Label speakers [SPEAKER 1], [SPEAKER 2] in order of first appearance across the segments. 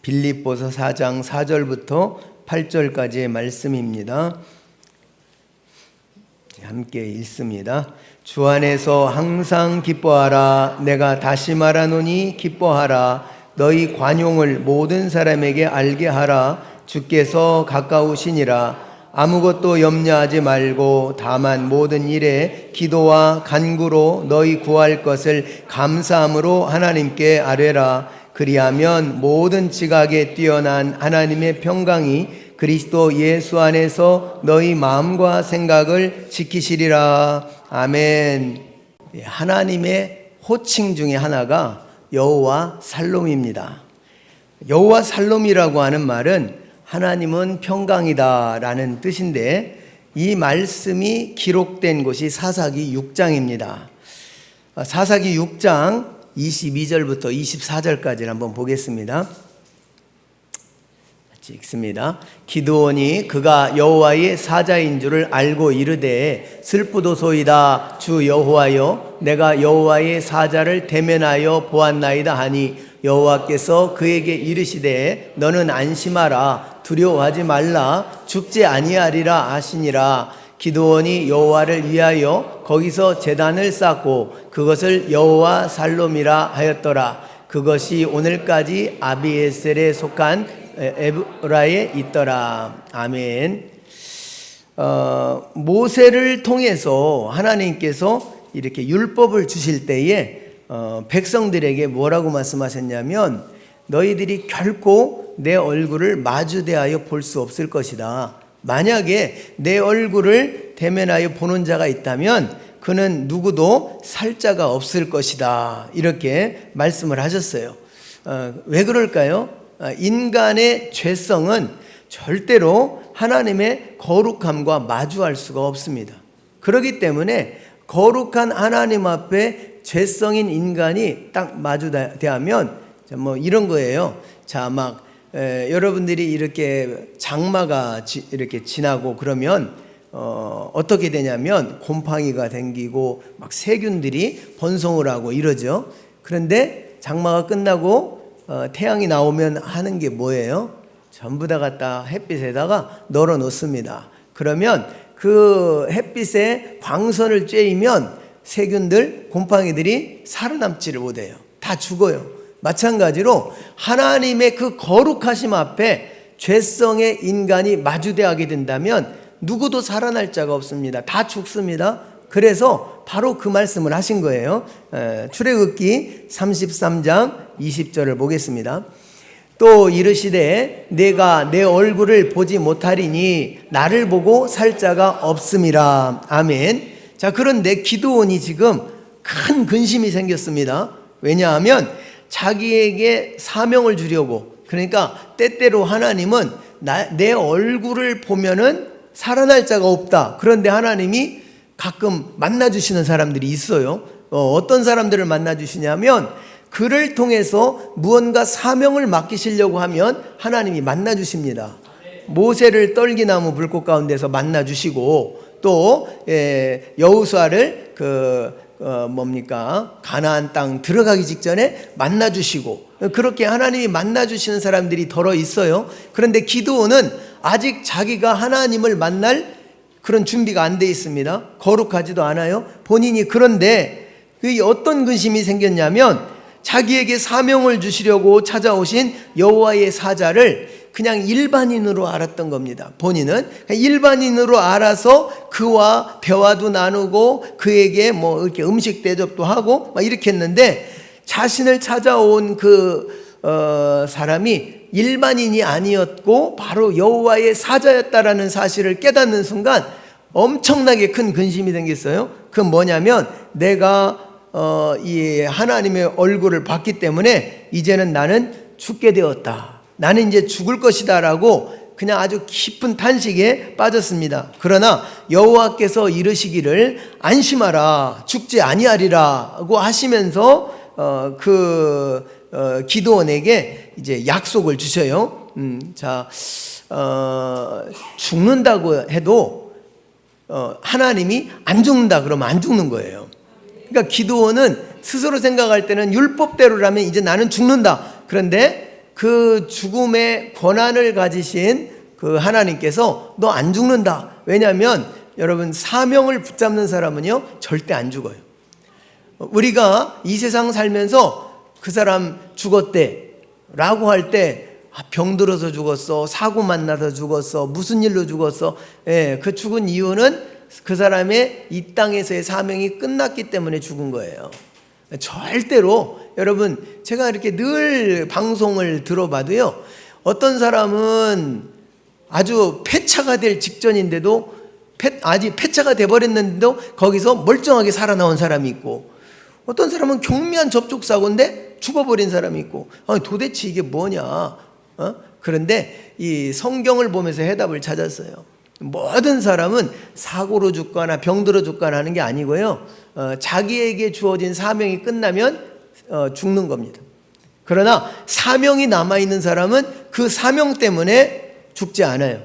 [SPEAKER 1] 빌립보서 4장 4절부터 8절까지의 말씀입니다. 함께 읽습니다. 주 안에서 항상 기뻐하라. 내가 다시 말하노니 기뻐하라. 너희 관용을 모든 사람에게 알게 하라. 주께서 가까우시니라. 아무것도 염려하지 말고 다만 모든 일에 기도와 간구로 너희 구할 것을 감사함으로 하나님께 아뢰라. 그리하면 모든 지각에 뛰어난 하나님의 평강이 그리스도 예수 안에서 너희 마음과 생각을 지키시리라. 아멘. 하나님의 호칭 중에 하나가 여호와 살롬입니다. 여호와 살롬이라고 하는 말은 하나님은 평강이다 라는 뜻인데, 이 말씀이 기록된 곳이 사사기 6장입니다. 사사기 6장 22절부터 24절까지를 한번 보겠습니다. 같이 읽습니다. 기드온이 그가 여호와의 사자인 줄을 알고 이르되 슬프도소이다. 주 여호와여, 내가 여호와의 사자를 대면하여 보았나이다 하니 여호와께서 그에게 이르시되 너는 안심하라. 두려워하지 말라. 죽지 아니하리라 하시니라. 기드온이 여호와를 위하여 거기서 제단을 쌓고 그것을 여호와 살롬이라 하였더라. 그것이 오늘까지 아비에셀에 속한 에브라에 있더라. 아멘. 모세를 통해서 하나님께서 이렇게 율법을 주실 때에 백성들에게 뭐라고 말씀하셨냐면, 너희들이 결코 내 얼굴을 마주대하여 볼 수 없을 것이다. 만약에 내 얼굴을 대면하여 보는 자가 있다면 그는 누구도 살 자가 없을 것이다. 이렇게 말씀을 하셨어요. 왜 그럴까요? 인간의 죄성은 절대로 하나님의 거룩함과 마주할 수가 없습니다. 그렇기 때문에 거룩한 하나님 앞에 죄성인 인간이 딱 마주대하면 뭐 이런 거예요. 자, 여러분들이 이렇게 장마가 이렇게 지나고 그러면 어떻게 되냐면 곰팡이가 생기고 막 세균들이 번성을 하고 이러죠. 그런데 장마가 끝나고 태양이 나오면 하는 게 뭐예요? 전부 다 갖다 햇빛에다가 널어 놓습니다. 그러면 그 햇빛에 광선을 쬐이면 세균들, 곰팡이들이 살아남지를 못해요. 다 죽어요. 마찬가지로 하나님의 그 거룩하심 앞에 죄성의 인간이 마주대하게 된다면 누구도 살아날 자가 없습니다. 다 죽습니다. 그래서 바로 그 말씀을 하신 거예요. 출애굽기 33장 20절을 보겠습니다. 또 이르시되 내가 내 얼굴을 보지 못하리니 나를 보고 살 자가 없음이라. 아멘. 자, 그런데 기드온이 지금 큰 근심이 생겼습니다. 왜냐하면 자기에게 사명을 주려고, 그러니까 때때로 하나님은 내 얼굴을 보면은 살아날 자가 없다. 그런데 하나님이 가끔 만나주시는 사람들이 있어요. 어떤 사람들을 만나주시냐면, 그를 통해서 무언가 사명을 맡기시려고 하면 하나님이 만나주십니다. 모세를 떨기나무 불꽃 가운데서 만나주시고, 또 여호수아를 가나안 땅 들어가기 직전에 만나주시고, 그렇게 하나님이 만나주시는 사람들이 더러 있어요. 그런데 기드온은 아직 자기가 하나님을 만날 그런 준비가 안 돼 있습니다. 거룩하지도 않아요. 본인이. 그런데 그게 어떤 근심이 생겼냐면, 자기에게 사명을 주시려고 찾아오신 여호와의 사자를 그냥 일반인으로 알았던 겁니다. 본인은 일반인으로 알아서 그와 대화도 나누고 그에게 뭐 이렇게 음식 대접도 하고 막 이렇게 했는데, 자신을 찾아온 그 사람이 일반인이 아니었고 바로 여호와의 사자였다라는 사실을 깨닫는 순간 엄청나게 큰 근심이 생겼어요. 그건 뭐냐면, 내가 이 하나님의 얼굴을 봤기 때문에 이제는 나는 죽게 되었다. 나는 이제 죽을 것이다 라고 그냥 아주 깊은 탄식에 빠졌습니다. 그러나 여호와께서 이르시기를 안심하라. 죽지 아니하리라고 하시면서 기드온에게 이제 약속을 주셔요. 죽는다고 해도 하나님이 안 죽는다 그러면 안 죽는 거예요. 그러니까 기드온은 스스로 생각할 때는 율법대로라면 이제 나는 죽는다. 그런데 그 죽음의 권한을 가지신 그 하나님께서 너 안 죽는다. 왜냐하면 여러분, 사명을 붙잡는 사람은요 절대 안 죽어요. 우리가 이 세상 살면서 그 사람 죽었대 라고 할 때 병들어서 죽었어, 사고 만나서 죽었어, 무슨 일로 죽었어. 그 죽은 이유는 그 사람의 이 땅에서의 사명이 끝났기 때문에 죽은 거예요. 절대로 여러분, 제가 이렇게 늘 방송을 들어봐도요, 어떤 사람은 아주 폐차가 될 직전인데도 아직 폐차가 돼버렸는데도 거기서 멀쩡하게 살아나온 사람이 있고, 어떤 사람은 경미한 접촉사고인데 죽어버린 사람이 있고, 도대체 이게 뭐냐. 그런데 이 성경을 보면서 해답을 찾았어요. 모든 사람은 사고로 죽거나 병들어 죽거나 하는 게 아니고요, 자기에게 주어진 사명이 끝나면 죽는 겁니다. 그러나 사명이 남아있는 사람은 그 사명 때문에 죽지 않아요.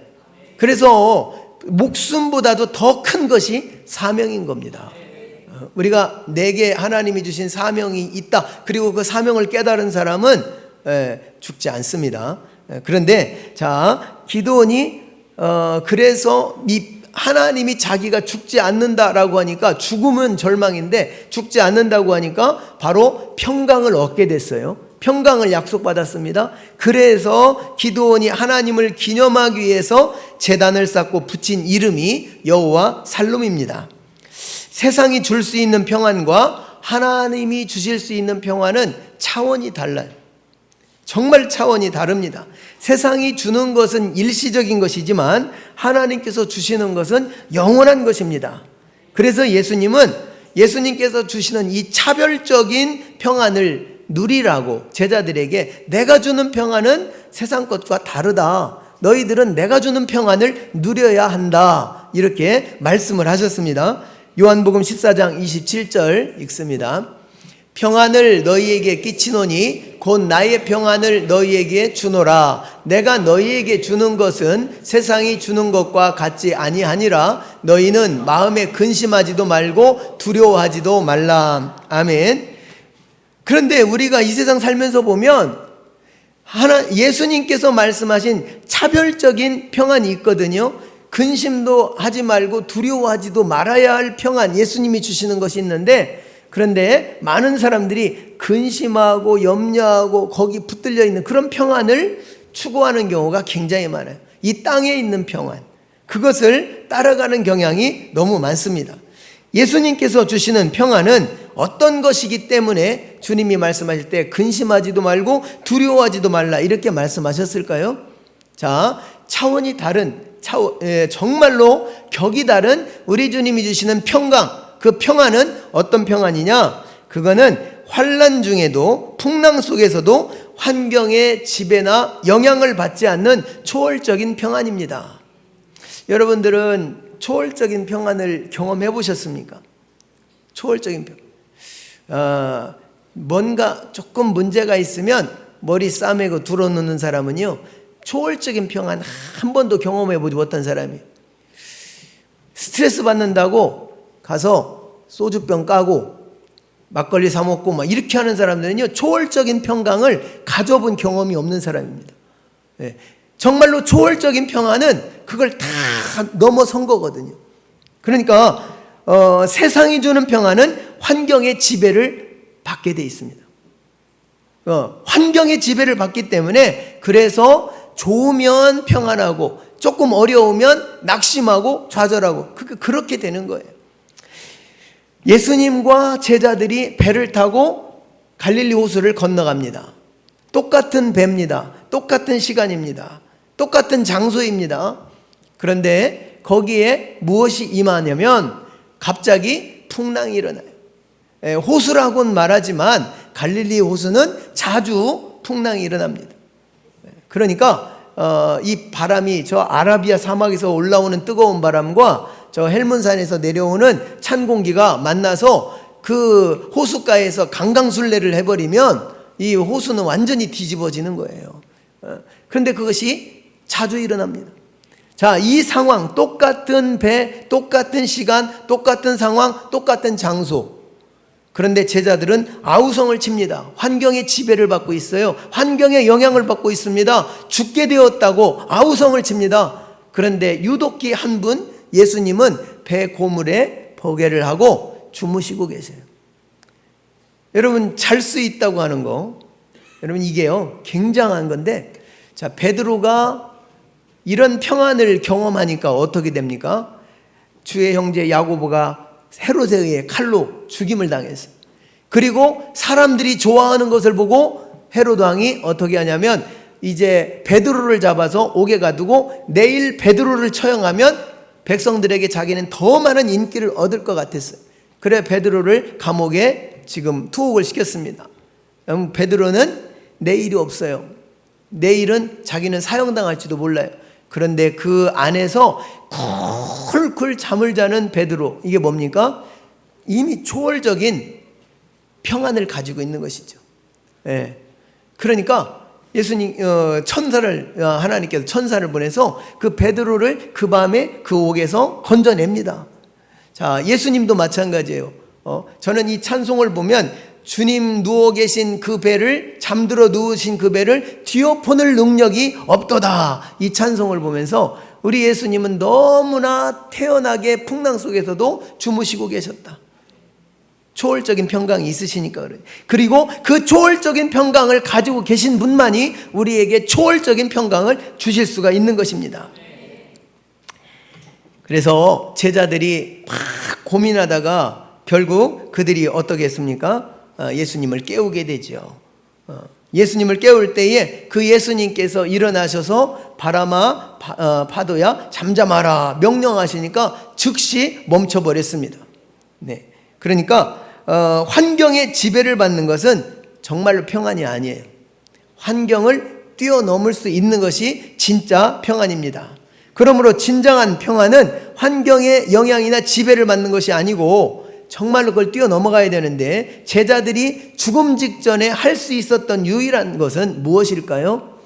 [SPEAKER 1] 그래서 목숨보다도 더 큰 것이 사명인 겁니다. 우리가 내게 하나님이 주신 사명이 있다, 그리고 그 사명을 깨달은 사람은 죽지 않습니다. 그런데 자, 기드온이 그래서 하나님이 자기가 죽지 않는다라고 하니까, 죽음은 절망인데 죽지 않는다고 하니까 바로 평강을 얻게 됐어요. 평강을 약속받았습니다. 그래서 기드온이 하나님을 기념하기 위해서 제단을 쌓고 붙인 이름이 여호와 살룸입니다. 세상이 줄 수 있는 평안과 하나님이 주실 수 있는 평안은 차원이 달라요. 정말 차원이 다릅니다. 세상이 주는 것은 일시적인 것이지만 하나님께서 주시는 것은 영원한 것입니다. 그래서 예수님께서 주시는 이 차별적인 평안을 누리라고 제자들에게, 내가 주는 평안은 세상 것과 다르다, 너희들은 내가 주는 평안을 누려야 한다, 이렇게 말씀을 하셨습니다. 요한복음 14장 27절 읽습니다. 평안을 너희에게 끼치노니 곧 나의 평안을 너희에게 주노라. 내가 너희에게 주는 것은 세상이 주는 것과 같지 아니하니라. 너희는 마음에 근심하지도 말고 두려워하지도 말라. 아멘. 그런데 우리가 이 세상 살면서 보면 예수님께서 말씀하신 차별적인 평안이 있거든요. 근심도 하지 말고 두려워하지도 말아야 할 평안, 예수님이 주시는 것이 있는데, 그런데 많은 사람들이 근심하고 염려하고 거기 붙들려 있는 그런 평안을 추구하는 경우가 굉장히 많아요. 이 땅에 있는 평안, 그것을 따라가는 경향이 너무 많습니다. 예수님께서 주시는 평안은 어떤 것이기 때문에 주님이 말씀하실 때 근심하지도 말고 두려워하지도 말라 이렇게 말씀하셨을까요? 자, 차원이 다른, 정말로 격이 다른 우리 주님이 주시는 평강, 그 평안은 어떤 평안이냐? 그거는 환난 중에도, 풍랑 속에서도 환경의 지배나 영향을 받지 않는 초월적인 평안입니다. 여러분들은 초월적인 평안을 경험해 보셨습니까? 초월적인 평안. 뭔가 조금 문제가 있으면 머리 싸매고 들어놓는 사람은요, 초월적인 평안 한 번도 경험해 보지 못한 사람이에요. 스트레스 받는다고 가서 소주병 까고 막걸리 사 먹고 막 이렇게 하는 사람들은요, 초월적인 평강을 가져본 경험이 없는 사람입니다. 정말로 초월적인 평안은 그걸 다 넘어선 거거든요. 그러니까 세상이 주는 평안은 환경의 지배를 받게 돼 있습니다. 환경의 지배를 받기 때문에, 그래서 좋으면 평안하고 조금 어려우면 낙심하고 좌절하고 그렇게 되는 거예요. 예수님과 제자들이 배를 타고 갈릴리 호수를 건너갑니다. 똑같은 배입니다. 똑같은 시간입니다. 똑같은 장소입니다. 그런데 거기에 무엇이 임하냐면 갑자기 풍랑이 일어나요. 호수라고는 말하지만 갈릴리 호수는 자주 풍랑이 일어납니다. 그러니까 이 바람이 저 아라비아 사막에서 올라오는 뜨거운 바람과 저 헬문산에서 내려오는 찬 공기가 만나서 그 호숫가에서 강강술래를 해버리면 이 호수는 완전히 뒤집어지는 거예요. 그런데 그것이 자주 일어납니다. 자, 이 상황, 똑같은 배, 똑같은 시간, 똑같은 상황, 똑같은 장소. 그런데 제자들은 아우성을 칩니다. 환경의 지배를 받고 있어요. 환경의 영향을 받고 있습니다. 죽게 되었다고 아우성을 칩니다. 그런데 유독히 한 분, 예수님은 배 고물에 버개를 하고 주무시고 계세요. 여러분, 잘 수 있다고 하는 거, 여러분 이게요 굉장한 건데, 자, 베드로가 이런 평안을 경험하니까 어떻게 됩니까? 주의 형제 야고보가 헤롯에 의해 칼로 죽임을 당했어요. 그리고 사람들이 좋아하는 것을 보고 헤롯 왕이 어떻게 하냐면 이제 베드로를 잡아서 옥에 가두고 내일 베드로를 처형하면 백성들에게 자기는 더 많은 인기를 얻을 것 같았어요. 그래 베드로를 감옥에 지금 투옥을 시켰습니다. 베드로는 내일이 없어요. 내일은 자기는 사형당할지도 몰라요. 그런데 그 안에서 쿨쿨 잠을 자는 베드로, 이게 뭡니까? 이미 초월적인 평안을 가지고 있는 것이죠. 예. 그러니까 예수님 하나님께서 천사를 보내서 그 베드로를 그 밤에 그 옥에서 건져냅니다. 자, 예수님도 마찬가지예요. 저는 이 찬송을 보면 주님 누워 계신 그 배를, 잠들어 누우신 그 배를 뒤엎어낼 능력이 없도다, 이 찬송을 보면서 우리 예수님은 너무나 태연하게 풍랑 속에서도 주무시고 계셨다. 초월적인 평강이 있으시니까 그래요. 그리고 그 초월적인 평강을 가지고 계신 분만이 우리에게 초월적인 평강을 주실 수가 있는 것입니다. 그래서 제자들이 막 고민하다가 결국 그들이 어떻게 했습니까? 예수님을 깨우게 되죠. 예수님을 깨울 때에 그 예수님께서 일어나셔서 바람아 파도야 잠잠하라 명령하시니까 즉시 멈춰버렸습니다. 네. 그러니까 환경의 지배를 받는 것은 정말로 평안이 아니에요. 환경을 뛰어넘을 수 있는 것이 진짜 평안입니다. 그러므로 진정한 평안은 환경의 영향이나 지배를 받는 것이 아니고 정말로 그걸 뛰어넘어가야 되는데, 제자들이 죽음 직전에 할 수 있었던 유일한 것은 무엇일까요?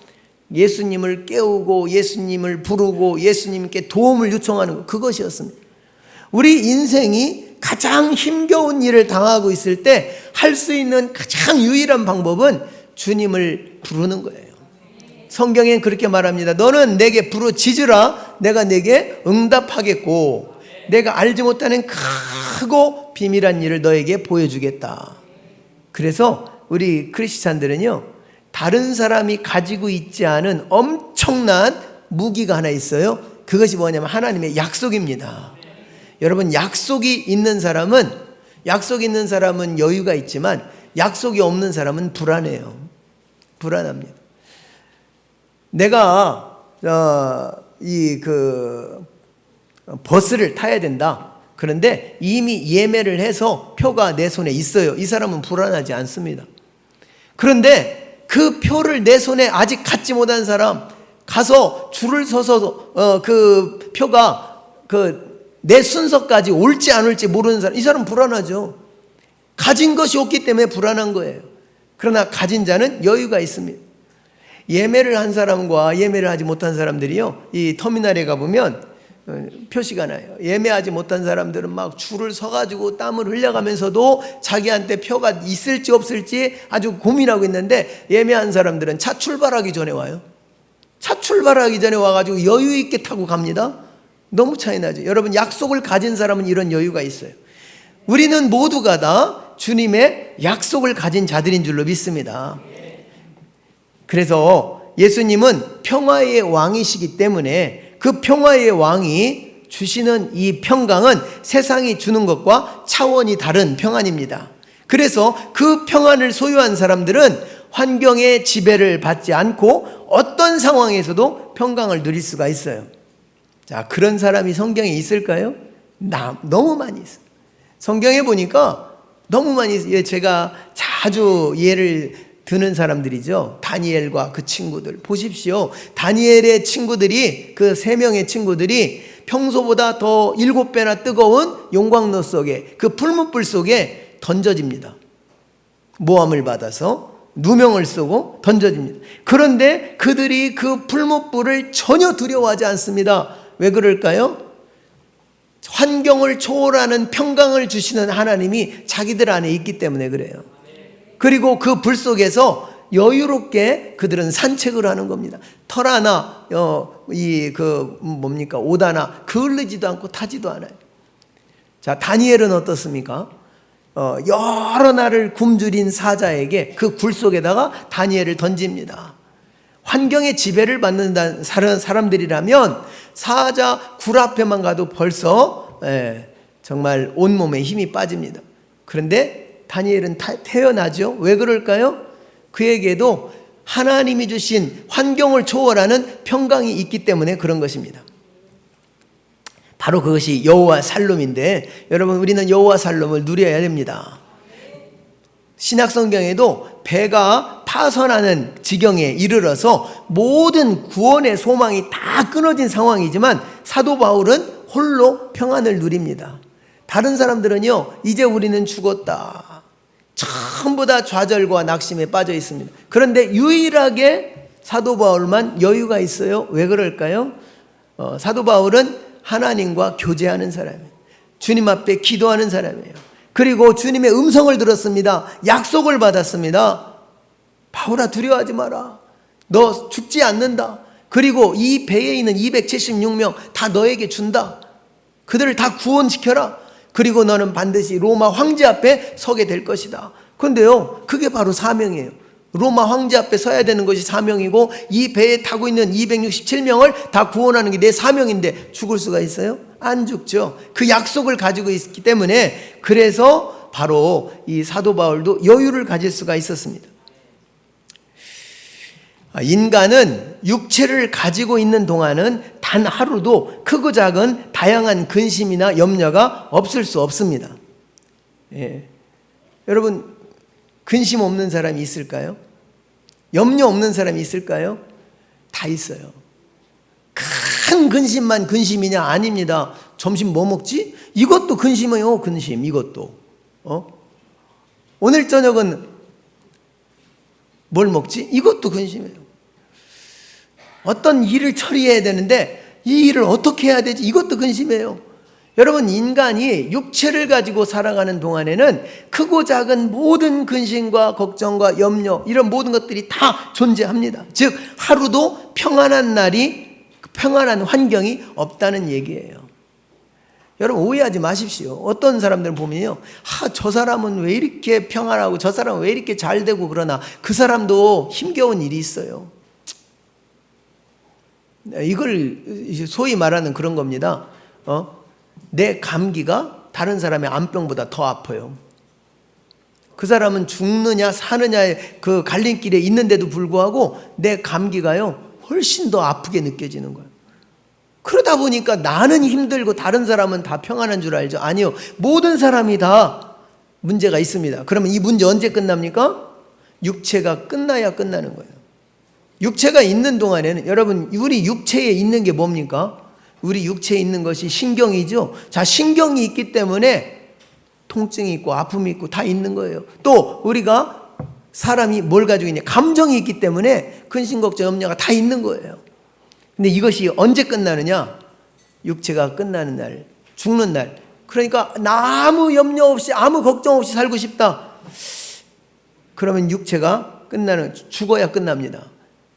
[SPEAKER 1] 예수님을 깨우고 예수님을 부르고 예수님께 도움을 요청하는 것, 그것이었습니다. 우리 인생이 가장 힘겨운 일을 당하고 있을 때 할 수 있는 가장 유일한 방법은 주님을 부르는 거예요. 성경엔 그렇게 말합니다. 너는 내게 부르짖으라 내가 내게 응답하겠고 내가 알지 못하는 크고 비밀한 일을 너에게 보여주겠다. 그래서 우리 크리스찬들은요, 다른 사람이 가지고 있지 않은 엄청난 무기가 하나 있어요. 그것이 뭐냐면 하나님의 약속입니다. 여러분, 약속이 있는 사람은 여유가 있지만 약속이 없는 사람은 불안해요. 불안합니다. 내가 버스를 타야 된다. 그런데 이미 예매를 해서 표가 내 손에 있어요. 이 사람은 불안하지 않습니다. 그런데 그 표를 내 손에 아직 갖지 못한 사람, 가서 줄을 서서 그 표가 내 순서까지 올지 안 올지 모르는 사람, 이 사람은 불안하죠. 가진 것이 없기 때문에 불안한 거예요. 그러나 가진 자는 여유가 있습니다. 예매를 한 사람과 예매를 하지 못한 사람들이요, 이 터미널에 가보면 표시가 나요. 예매하지 못한 사람들은 막 줄을 서가지고 땀을 흘려가면서도 자기한테 표가 있을지 없을지 아주 고민하고 있는데, 예매한 사람들은 차 출발하기 전에 와요. 차 출발하기 전에 와가지고 여유 있게 타고 갑니다. 너무 차이 나죠. 여러분, 약속을 가진 사람은 이런 여유가 있어요. 우리는 모두가 다 주님의 약속을 가진 자들인 줄로 믿습니다. 그래서 예수님은 평화의 왕이시기 때문에 그 평화의 왕이 주시는 이 평강은 세상이 주는 것과 차원이 다른 평안입니다. 그래서 그 평안을 소유한 사람들은 환경의 지배를 받지 않고 어떤 상황에서도 평강을 누릴 수가 있어요. 자, 그런 사람이 성경에 있을까요? 너무 많이 있어요. 성경에 보니까 너무 많이 있어요. 제가 자주 예를 드는 사람들이죠. 다니엘과 그 친구들 보십시오. 다니엘의 친구들이, 그 3명의 친구들이 평소보다 더 7배나 뜨거운 용광로 속에, 그 풀무불 속에 던져집니다. 모함을 받아서 누명을 쓰고 던져집니다. 그런데 그들이 그 풀무불을 전혀 두려워하지 않습니다. 왜 그럴까요? 환경을 초월하는 평강을 주시는 하나님이 자기들 안에 있기 때문에 그래요. 그리고 그 불 속에서 여유롭게 그들은 산책을 하는 겁니다. 털 하나 옷 하나 그을리지도 않고 타지도 않아요. 자, 다니엘은 어떻습니까? 여러 날을 굶주린 사자에게 그 굴 속에다가 다니엘을 던집니다. 환경의 지배를 받는 사람들이라면 사자 굴 앞에만 가도 벌써 정말 온몸에 힘이 빠집니다. 그런데 다니엘은 태어나죠. 왜 그럴까요? 그에게도 하나님이 주신 환경을 초월하는 평강이 있기 때문에 그런 것입니다. 바로 그것이 여호와 살롬인데, 여러분, 우리는 여호와 살롬을 누려야 됩니다. 신약 성경에도 배가 파선하는 지경에 이르러서 모든 구원의 소망이 다 끊어진 상황이지만 사도 바울은 홀로 평안을 누립니다. 다른 사람들은요, 이제 우리는 죽었다, 전부 다 좌절과 낙심에 빠져 있습니다. 그런데 유일하게 사도 바울만 여유가 있어요. 왜 그럴까요? 사도 바울은 하나님과 교제하는 사람이에요. 주님 앞에 기도하는 사람이에요. 그리고 주님의 음성을 들었습니다. 약속을 받았습니다. 바울아, 두려워하지 마라. 너 죽지 않는다. 그리고 이 배에 있는 276명 다 너에게 준다. 그들을 다 구원시켜라. 그리고 너는 반드시 로마 황제 앞에 서게 될 것이다. 그런데요, 그게 바로 사명이에요. 로마 황제 앞에 서야 되는 것이 사명이고, 이 배에 타고 있는 267명을 다 구원하는 게 내 사명인데 죽을 수가 있어요? 안 죽죠. 그 약속을 가지고 있기 때문에, 그래서 바로 이 사도 바울도 여유를 가질 수가 있었습니다. 인간은 육체를 가지고 있는 동안은 단 하루도 크고 작은 다양한 근심이나 염려가 없을 수 없습니다. 여러분, 근심 없는 사람이 있을까요? 염려 없는 사람이 있을까요? 다 있어요. 큰 근심만 근심이냐? 아닙니다. 점심 뭐 먹지? 이것도 근심이에요. 근심, 이것도. 오늘 저녁은 뭘 먹지? 이것도 근심이에요. 어떤 일을 처리해야 되는데 이 일을 어떻게 해야 되지? 이것도 근심이에요. 여러분, 인간이 육체를 가지고 살아가는 동안에는 크고 작은 모든 근심과 걱정과 염려, 이런 모든 것들이 다 존재합니다. 즉, 하루도 평안한 날이, 평안한 환경이 없다는 얘기예요. 여러분, 오해하지 마십시오. 어떤 사람들은 보면요, 저 사람은 왜 이렇게 평안하고 저 사람은 왜 이렇게 잘 되고 그러나 그 사람도 힘겨운 일이 있어요. 이걸 소위 말하는 그런 겁니다. 내 감기가 다른 사람의 암병보다 더 아파요. 그 사람은 죽느냐 사느냐의 그 갈림길에 있는데도 불구하고 내 감기가요, 훨씬 더 아프게 느껴지는 거예요. 그러다 보니까 나는 힘들고 다른 사람은 다 평안한 줄 알죠? 아니요. 모든 사람이 다 문제가 있습니다. 그러면 이 문제 언제 끝납니까? 육체가 끝나야 끝나는 거예요. 육체가 있는 동안에는, 여러분, 우리 육체에 있는 게 뭡니까? 우리 육체에 있는 것이 신경이죠. 자, 신경이 있기 때문에 통증이 있고 아픔이 있고 다 있는 거예요. 또 우리가 사람이 뭘 가지고 있냐? 감정이 있기 때문에 근심, 걱정, 염려가 다 있는 거예요. 근데 이것이 언제 끝나느냐? 육체가 끝나는 날, 죽는 날. 그러니까 나 아무 염려 없이 아무 걱정 없이 살고 싶다. 그러면 육체가 죽어야 끝납니다.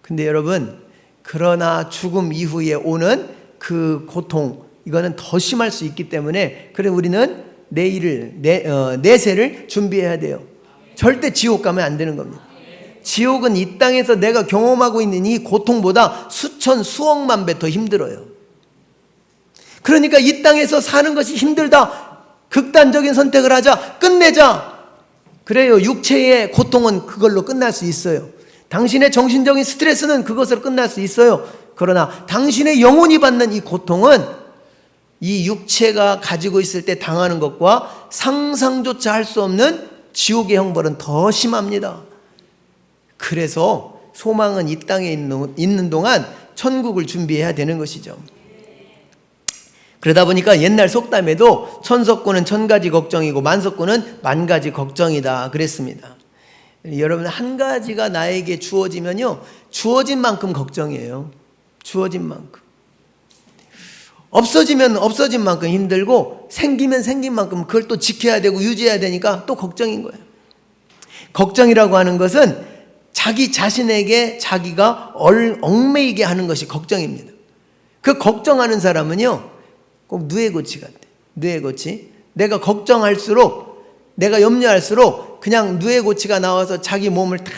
[SPEAKER 1] 근데 여러분, 그러나 죽음 이후에 오는 그 고통, 이거는 더 심할 수 있기 때문에, 그래 우리는 내세를 준비해야 돼요. 절대 지옥 가면 안 되는 겁니다. 지옥은 이 땅에서 내가 경험하고 있는 이 고통보다 수천 수억만 배 더 힘들어요. 그러니까 이 땅에서 사는 것이 힘들다, 극단적인 선택을 하자, 끝내자. 그래요. 육체의 고통은 그걸로 끝날 수 있어요. 당신의 정신적인 스트레스는 그것으로 끝날 수 있어요. 그러나 당신의 영혼이 받는 이 고통은 이 육체가 가지고 있을 때 당하는 것과 상상조차 할 수 없는 지옥의 형벌은 더 심합니다. 그래서 소망은 이 땅에 있는 동안 천국을 준비해야 되는 것이죠. 그러다 보니까 옛날 속담에도 천석구는 천가지 걱정이고 만석구는 만가지 걱정이다 그랬습니다. 여러분, 한 가지가 나에게 주어지면요, 주어진 만큼 걱정이에요. 주어진 만큼. 없어지면 없어진 만큼 힘들고 생기면 생긴 만큼 그걸 또 지켜야 되고 유지해야 되니까 또 걱정인 거예요. 걱정이라고 하는 것은 자기 자신에게 자기가 얽매이게 하는 것이 걱정입니다. 그 걱정하는 사람은요, 꼭 누에고치 같아. 누에고치. 내가 걱정할수록, 내가 염려할수록 그냥 누에고치가 나와서 자기 몸을 다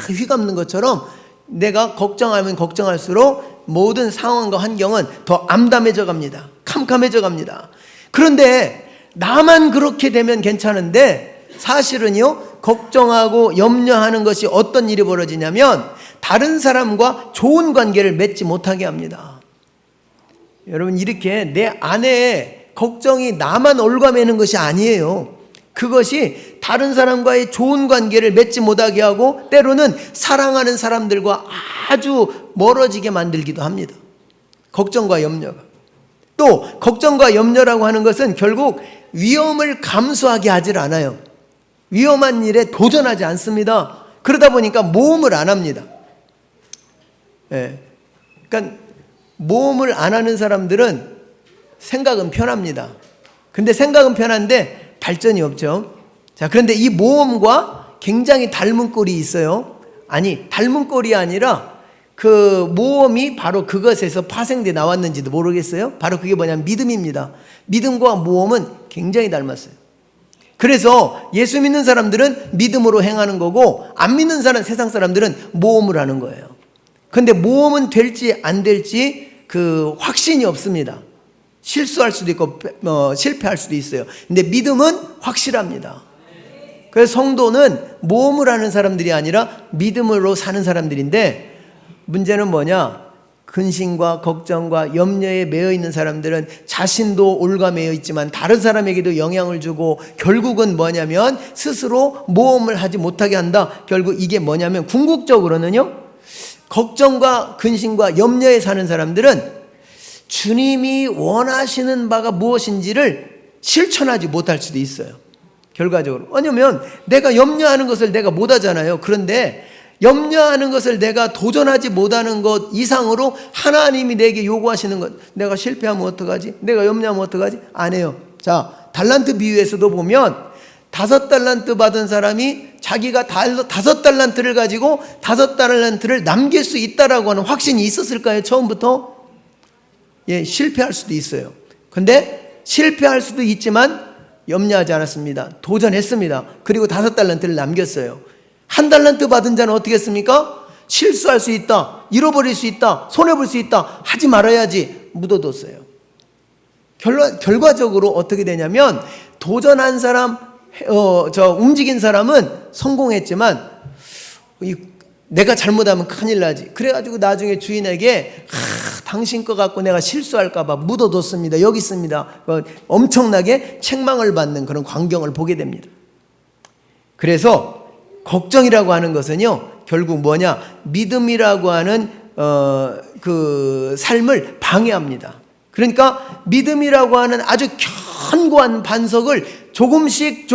[SPEAKER 1] 휘감는 것처럼 내가 걱정하면 걱정할수록 모든 상황과 환경은 더 암담해져 갑니다. 캄캄해져 갑니다. 그런데 나만 그렇게 되면 괜찮은데 사실은요, 걱정하고 염려하는 것이 어떤 일이 벌어지냐면 다른 사람과 좋은 관계를 맺지 못하게 합니다. 여러분, 이렇게 내 안에 걱정이 나만 얽어매는 것이 아니에요. 그것이 다른 사람과의 좋은 관계를 맺지 못하게 하고 때로는 사랑하는 사람들과 아주 멀어지게 만들기도 합니다. 걱정과 염려가. 또 걱정과 염려라고 하는 것은 결국 위험을 감수하게 하질 않아요. 위험한 일에 도전하지 않습니다. 그러다 보니까 모험을 안 합니다. 그러니까 모험을 안 하는 사람들은 생각은 편합니다. 근데 생각은 편한데 발전이 없죠. 자, 그런데 이 모험과 굉장히 닮은 꼴이 있어요. 아니, 닮은 꼴이 아니라 그 모험이 바로 그것에서 파생돼 나왔는지도 모르겠어요. 바로 그게 뭐냐면 믿음입니다. 믿음과 모험은 굉장히 닮았어요. 그래서 예수 믿는 사람들은 믿음으로 행하는 거고 안 믿는 사람, 세상 사람들은 모험을 하는 거예요. 그런데 모험은 될지 안 될지 그 확신이 없습니다. 실수할 수도 있고 실패할 수도 있어요. 근데 믿음은 확실합니다. 그래서 성도는 모험을 하는 사람들이 아니라 믿음으로 사는 사람들인데 문제는 뭐냐? 근심과 걱정과 염려에 매여 있는 사람들은 자신도 올가매여 있지만 다른 사람에게도 영향을 주고 결국은 뭐냐면 스스로 모험을 하지 못하게 한다. 결국 이게 뭐냐면 궁극적으로는요, 걱정과 근심과 염려에 사는 사람들은 주님이 원하시는 바가 무엇인지를 실천하지 못할 수도 있어요. 결과적으로. 왜냐하면 내가 염려하는 것을 내가 못하잖아요. 그런데 염려하는 것을 내가 도전하지 못하는 것 이상으로 하나님이 내게 요구하시는 것, 내가 실패하면 어떡하지? 내가 염려하면 어떡하지? 안 해요. 자, 달란트 비유에서도 보면 5달란트 받은 사람이 자기가 5달란트를 가지고 5달란트를 남길 수 있다라고 하는 확신이 있었을까요? 처음부터? 예, 실패할 수도 있어요. 근데 실패할 수도 있지만 염려하지 않았습니다. 도전했습니다. 그리고 5달란트를 남겼어요. 1달란트 받은 자는 어떻게 했습니까? 실수할 수 있다, 잃어버릴 수 있다, 손해볼 수 있다, 하지 말아야지 묻어뒀어요. 결과적으로 어떻게 되냐면 도전한 사람, 움직인 사람은 성공했지만 내가 잘못하면 큰일 나지. 그래가지고 나중에 주인에게 당신 거 갖고 내가 실수할까봐 묻어뒀습니다. 여기 있습니다. 엄청나게 책망을 받는 그런 광경을 보게 됩니다. 그래서 걱정이라고 하는 것은요, 결국 뭐냐? 믿음이라고 하는 그 삶을 방해합니다. 그러니까 믿음이라고 하는 아주 견고한 반석을 조금씩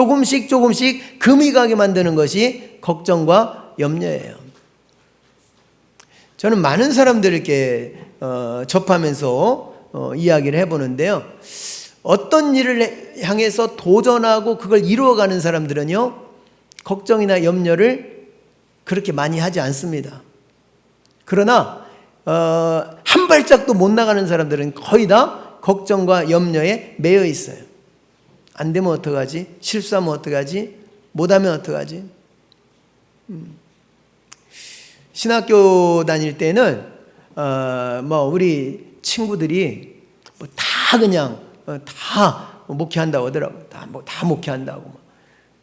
[SPEAKER 1] 금이 가게 만드는 것이 걱정과 염려예요. 저는 많은 사람들에게 접하면서 이야기를 해보는데요, 어떤 일을 향해서 도전하고 그걸 이루어가는 사람들은요, 걱정이나 염려를 그렇게 많이 하지 않습니다. 그러나 한 발짝도 못 나가는 사람들은 거의 다 걱정과 염려에 매여 있어요. 안 되면 어떡하지? 실수하면 어떡하지? 못하면 어떡하지? 신학교 다닐 때는 우리 친구들이 다 그냥 다 목회한다고 하더라고요. 다 목회한다고.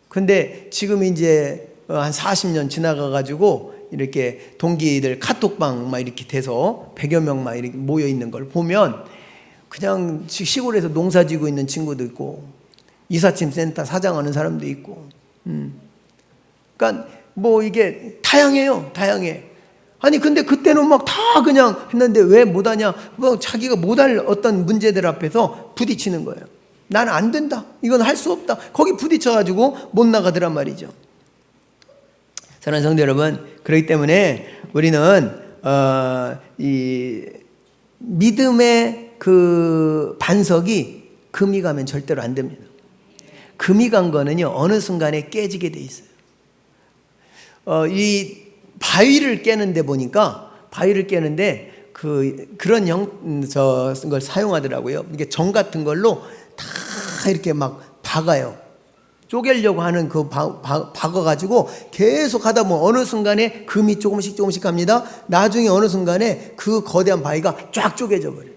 [SPEAKER 1] 근데 지금 이제 한 40년 지나가가지고 이렇게 동기들 카톡방 막 이렇게 돼서 100여 명 막 이렇게 모여 있는 걸 보면 그냥 시골에서 농사 지고 있는 친구도 있고 이삿짐 센터 사장하는 사람도 있고, 그러니까 이게 다양해요. 다양해. 아니 근데 그때는 막 다 그냥 했는데 왜 못하냐? 자기가 못할 어떤 문제들 앞에서 부딪히는 거예요. 나는 안 된다. 이건 할 수 없다. 거기 부딪혀가지고 못 나가더란 말이죠. 사랑하는 성도 여러분, 그렇기 때문에 우리는 이 믿음의 그 반석이 금이 가면 절대로 안 됩니다. 금이 간 거는요, 어느 순간에 깨지게 돼 있어요. 이 바위를 깨는데 보니까, 바위를 깨는데 그런 걸 사용하더라고요. 이게 정 같은 걸로 다 이렇게 막 박아요. 쪼개려고 하는 그 박아가지고 계속 하다 보면 어느 순간에 금이 조금씩 갑니다. 나중에 어느 순간에 그 거대한 바위가 쫙 쪼개져 버려요.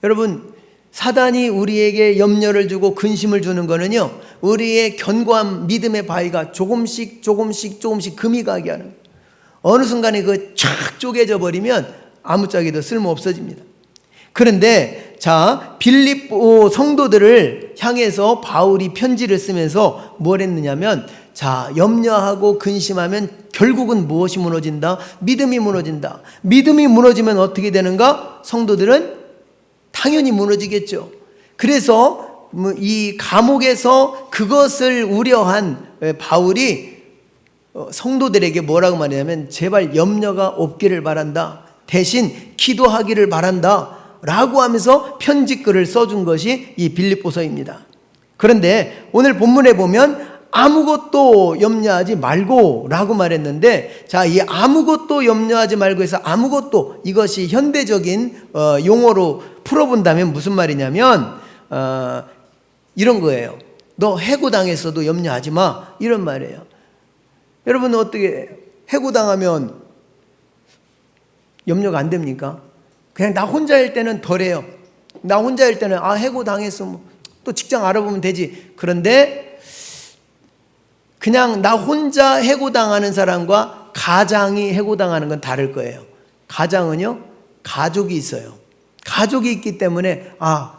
[SPEAKER 1] 여러분, 사단이 우리에게 염려를 주고 근심을 주는 거는요, 우리의 견고한 믿음의 바위가 조금씩 금이 가게 하는 거예요. 어느 순간에 그 쫙 쪼개져 버리면 아무짝에도 쓸모 없어집니다. 그런데 자, 빌립보 성도들을 향해서 바울이 편지를 쓰면서 뭘 했느냐면, 자, 염려하고 근심하면 결국은 무엇이 무너진다? 믿음이 무너진다. 믿음이 무너지면 어떻게 되는가? 성도들은 당연히 무너지겠죠. 그래서 이 감옥에서 그것을 우려한 바울이 성도들에게 뭐라고 말하냐면, 제발 염려가 없기를 바란다. 대신 기도하기를 바란다. 라고 하면서 편지글을 써준 것이 이 빌립보서입니다. 그런데 오늘 본문에 보면 아무것도 염려하지 말고 라고 말했는데, 자, 이 아무것도 염려하지 말고 해서 아무것도, 이것이 현대적인 용어로 풀어본다면 무슨 말이냐면 이런 거예요. 너 해고당했어도 염려하지 마, 이런 말이에요. 여러분, 어떻게 해고당하면 염려가 안 됩니까? 그냥 나 혼자일 때는 덜해요. 나 혼자일 때는 해고당했어, 뭐 또 직장 알아보면 되지. 그런데 그냥 나 혼자 해고당하는 사람과 가장이 해고당하는 건 다를 거예요. 가장은요, 가족이 있어요. 가족이 있기 때문에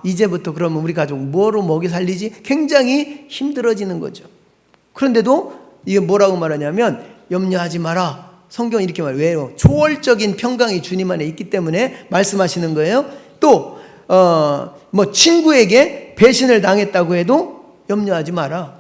[SPEAKER 1] 이제부터 그러면 우리 가족 뭐로 먹이 살리지? 굉장히 힘들어지는 거죠. 그런데도 이게 뭐라고 말하냐면, 염려하지 마라. 성경이 이렇게 말해요. 왜요? 초월적인 평강이 주님 안에 있기 때문에 말씀하시는 거예요. 또 친구에게 배신을 당했다고 해도 염려하지 마라.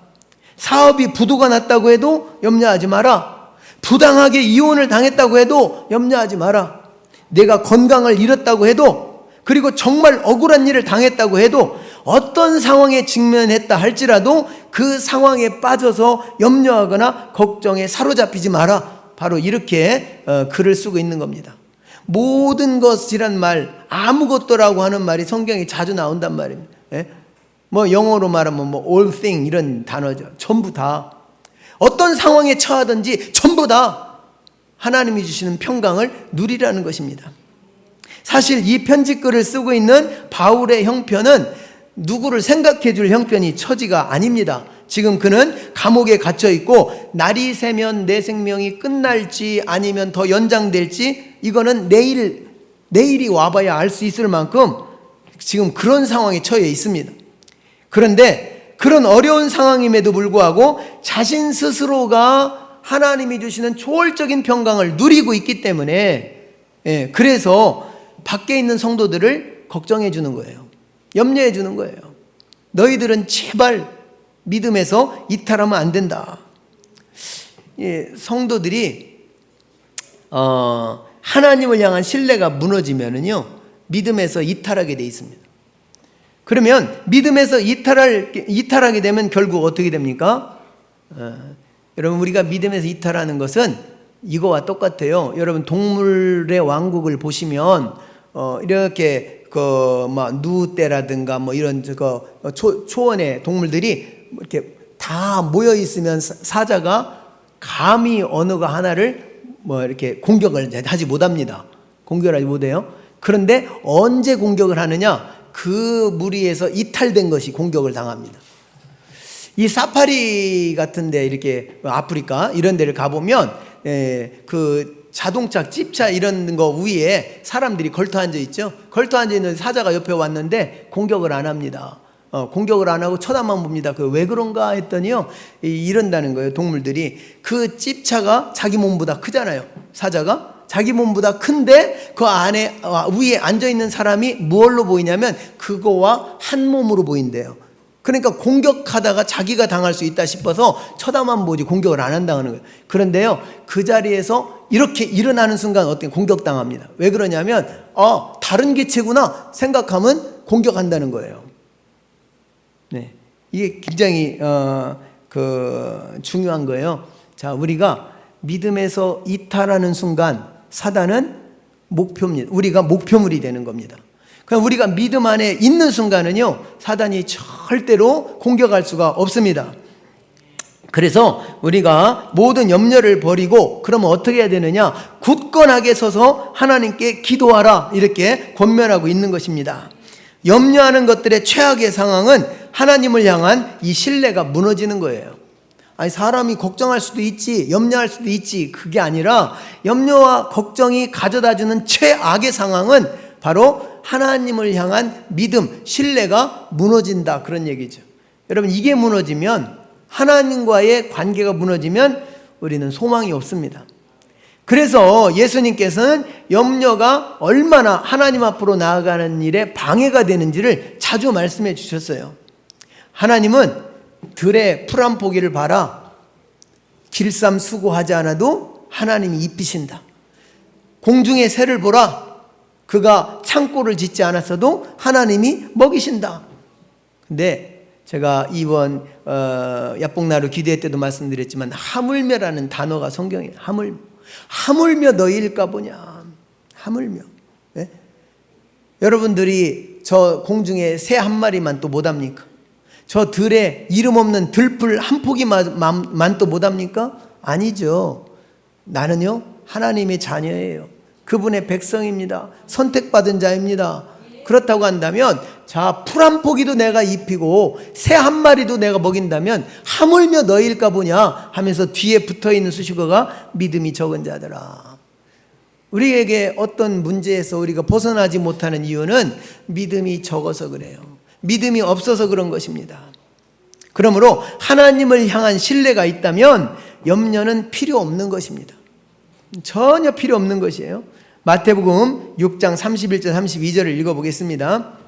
[SPEAKER 1] 사업이 부도가 났다고 해도 염려하지 마라. 부당하게 이혼을 당했다고 해도 염려하지 마라. 내가 건강을 잃었다고 해도, 그리고 정말 억울한 일을 당했다고 해도, 어떤 상황에 직면했다 할지라도 그 상황에 빠져서 염려하거나 걱정에 사로잡히지 마라. 바로 이렇게 글을 쓰고 있는 겁니다. 모든 것이란 말, 아무것도라고 하는 말이 성경에 자주 나온단 말입니다. 영어로 말하면 all thing 이런 단어죠. 전부 다. 어떤 상황에 처하든지 전부 다 하나님이 주시는 평강을 누리라는 것입니다. 사실 이 편지글을 쓰고 있는 바울의 형편은 누구를 생각해 줄 형편이 처지가 아닙니다. 지금 그는 감옥에 갇혀 있고, 날이 새면 내 생명이 끝날지 아니면 더 연장될지 이거는 내일이 와봐야 알 수 있을 만큼 지금 그런 상황에 처해 있습니다. 그런데 그런 어려운 상황임에도 불구하고 자신 스스로가 하나님이 주시는 초월적인 평강을 누리고 있기 때문에, 그래서 밖에 있는 성도들을 걱정해 주는 거예요. 염려해 주는 거예요. 너희들은 제발 믿음에서 이탈하면 안 된다. 성도들이 하나님을 향한 신뢰가 무너지면은요, 믿음에서 이탈하게 돼 있습니다. 그러면 믿음에서 이탈하게 되면 결국 어떻게 됩니까? 여러분, 우리가 믿음에서 이탈하는 것은 이거와 똑같아요. 여러분, 동물의 왕국을 보시면 이렇게 누떼라든가 이런 초원의 동물들이 이렇게 다 모여 있으면 사자가 감히 어느 거 하나를 이렇게 공격을 하지 못합니다. 공격을 하지 못해요. 그런데 언제 공격을 하느냐? 그 무리에서 이탈된 것이 공격을 당합니다. 이 사파리 같은데, 이렇게 아프리카 이런 데를 가보면 그 자동차, 집차 이런 거 위에 사람들이 걸터 앉아 있죠. 걸터 앉아 있는 사자가 옆에 왔는데 공격을 안 합니다. 공격을 안 하고 쳐다만 봅니다. 왜 그런가 했더니요, 이런다는 거예요. 동물들이 그 집차가 자기 몸보다 크잖아요. 사자가 자기 몸보다 큰데 그 안에 위에 앉아 있는 사람이 뭘로 보이냐면 그거와 한 몸으로 보인대요. 그러니까 공격하다가 자기가 당할 수 있다 싶어서 쳐다만 보지 공격을 안 한다는 거예요. 그런데요, 그 자리에서 이렇게 일어나는 순간 어떻게 공격당합니다. 왜 그러냐면 다른 개체구나 생각하면 공격한다는 거예요. 네, 이게 굉장히 중요한 거예요. 자, 우리가 믿음에서 이탈하는 순간 사단은 목표입니다. 우리가 목표물이 되는 겁니다. 그럼 우리가 믿음 안에 있는 순간은요, 사단이 절대로 공격할 수가 없습니다. 그래서 우리가 모든 염려를 버리고 그러면 어떻게 해야 되느냐? 굳건하게 서서 하나님께 기도하라, 이렇게 권면하고 있는 것입니다. 염려하는 것들의 최악의 상황은 하나님을 향한 이 신뢰가 무너지는 거예요. 아니, 사람이 걱정할 수도 있지, 염려할 수도 있지, 그게 아니라 염려와 걱정이 가져다주는 최악의 상황은 바로 하나님을 향한 믿음, 신뢰가 무너진다, 그런 얘기죠. 여러분, 이게 무너지면, 하나님과의 관계가 무너지면 우리는 소망이 없습니다. 그래서 예수님께서는 염려가 얼마나 하나님 앞으로 나아가는 일에 방해가 되는지를 자주 말씀해 주셨어요. 하나님은 들의 풀 한 포기를 봐라, 길쌈 수고하지 않아도 하나님이 입히신다. 공중의 새를 보라, 그가 창고를 짓지 않았어도 하나님이 먹이신다. 근데 제가 이번 야복나루 기도회 때도 말씀드렸지만 하물며라는 단어가 성경에 하물며 너희일까 보냐. 하물며. 네? 여러분들이 저 공중에 새 한 마리만 또 못합니까? 저 들에 이름 없는 들풀 한 포기만 또 못합니까? 아니죠. 나는요, 하나님의 자녀예요. 그분의 백성입니다. 선택받은 자입니다. 그렇다고 한다면, 자, 풀 한 포기도 내가 입히고 새 한 마리도 내가 먹인다면 하물며 너희일까 보냐 하면서 뒤에 붙어있는 수식어가 믿음이 적은 자들아. 우리에게 어떤 문제에서 우리가 벗어나지 못하는 이유는 믿음이 적어서 그래요. 믿음이 없어서 그런 것입니다. 그러므로 하나님을 향한 신뢰가 있다면 염려는 필요 없는 것입니다. 전혀 필요 없는 것이에요. 마태복음 6장 31절 32절을 읽어보겠습니다.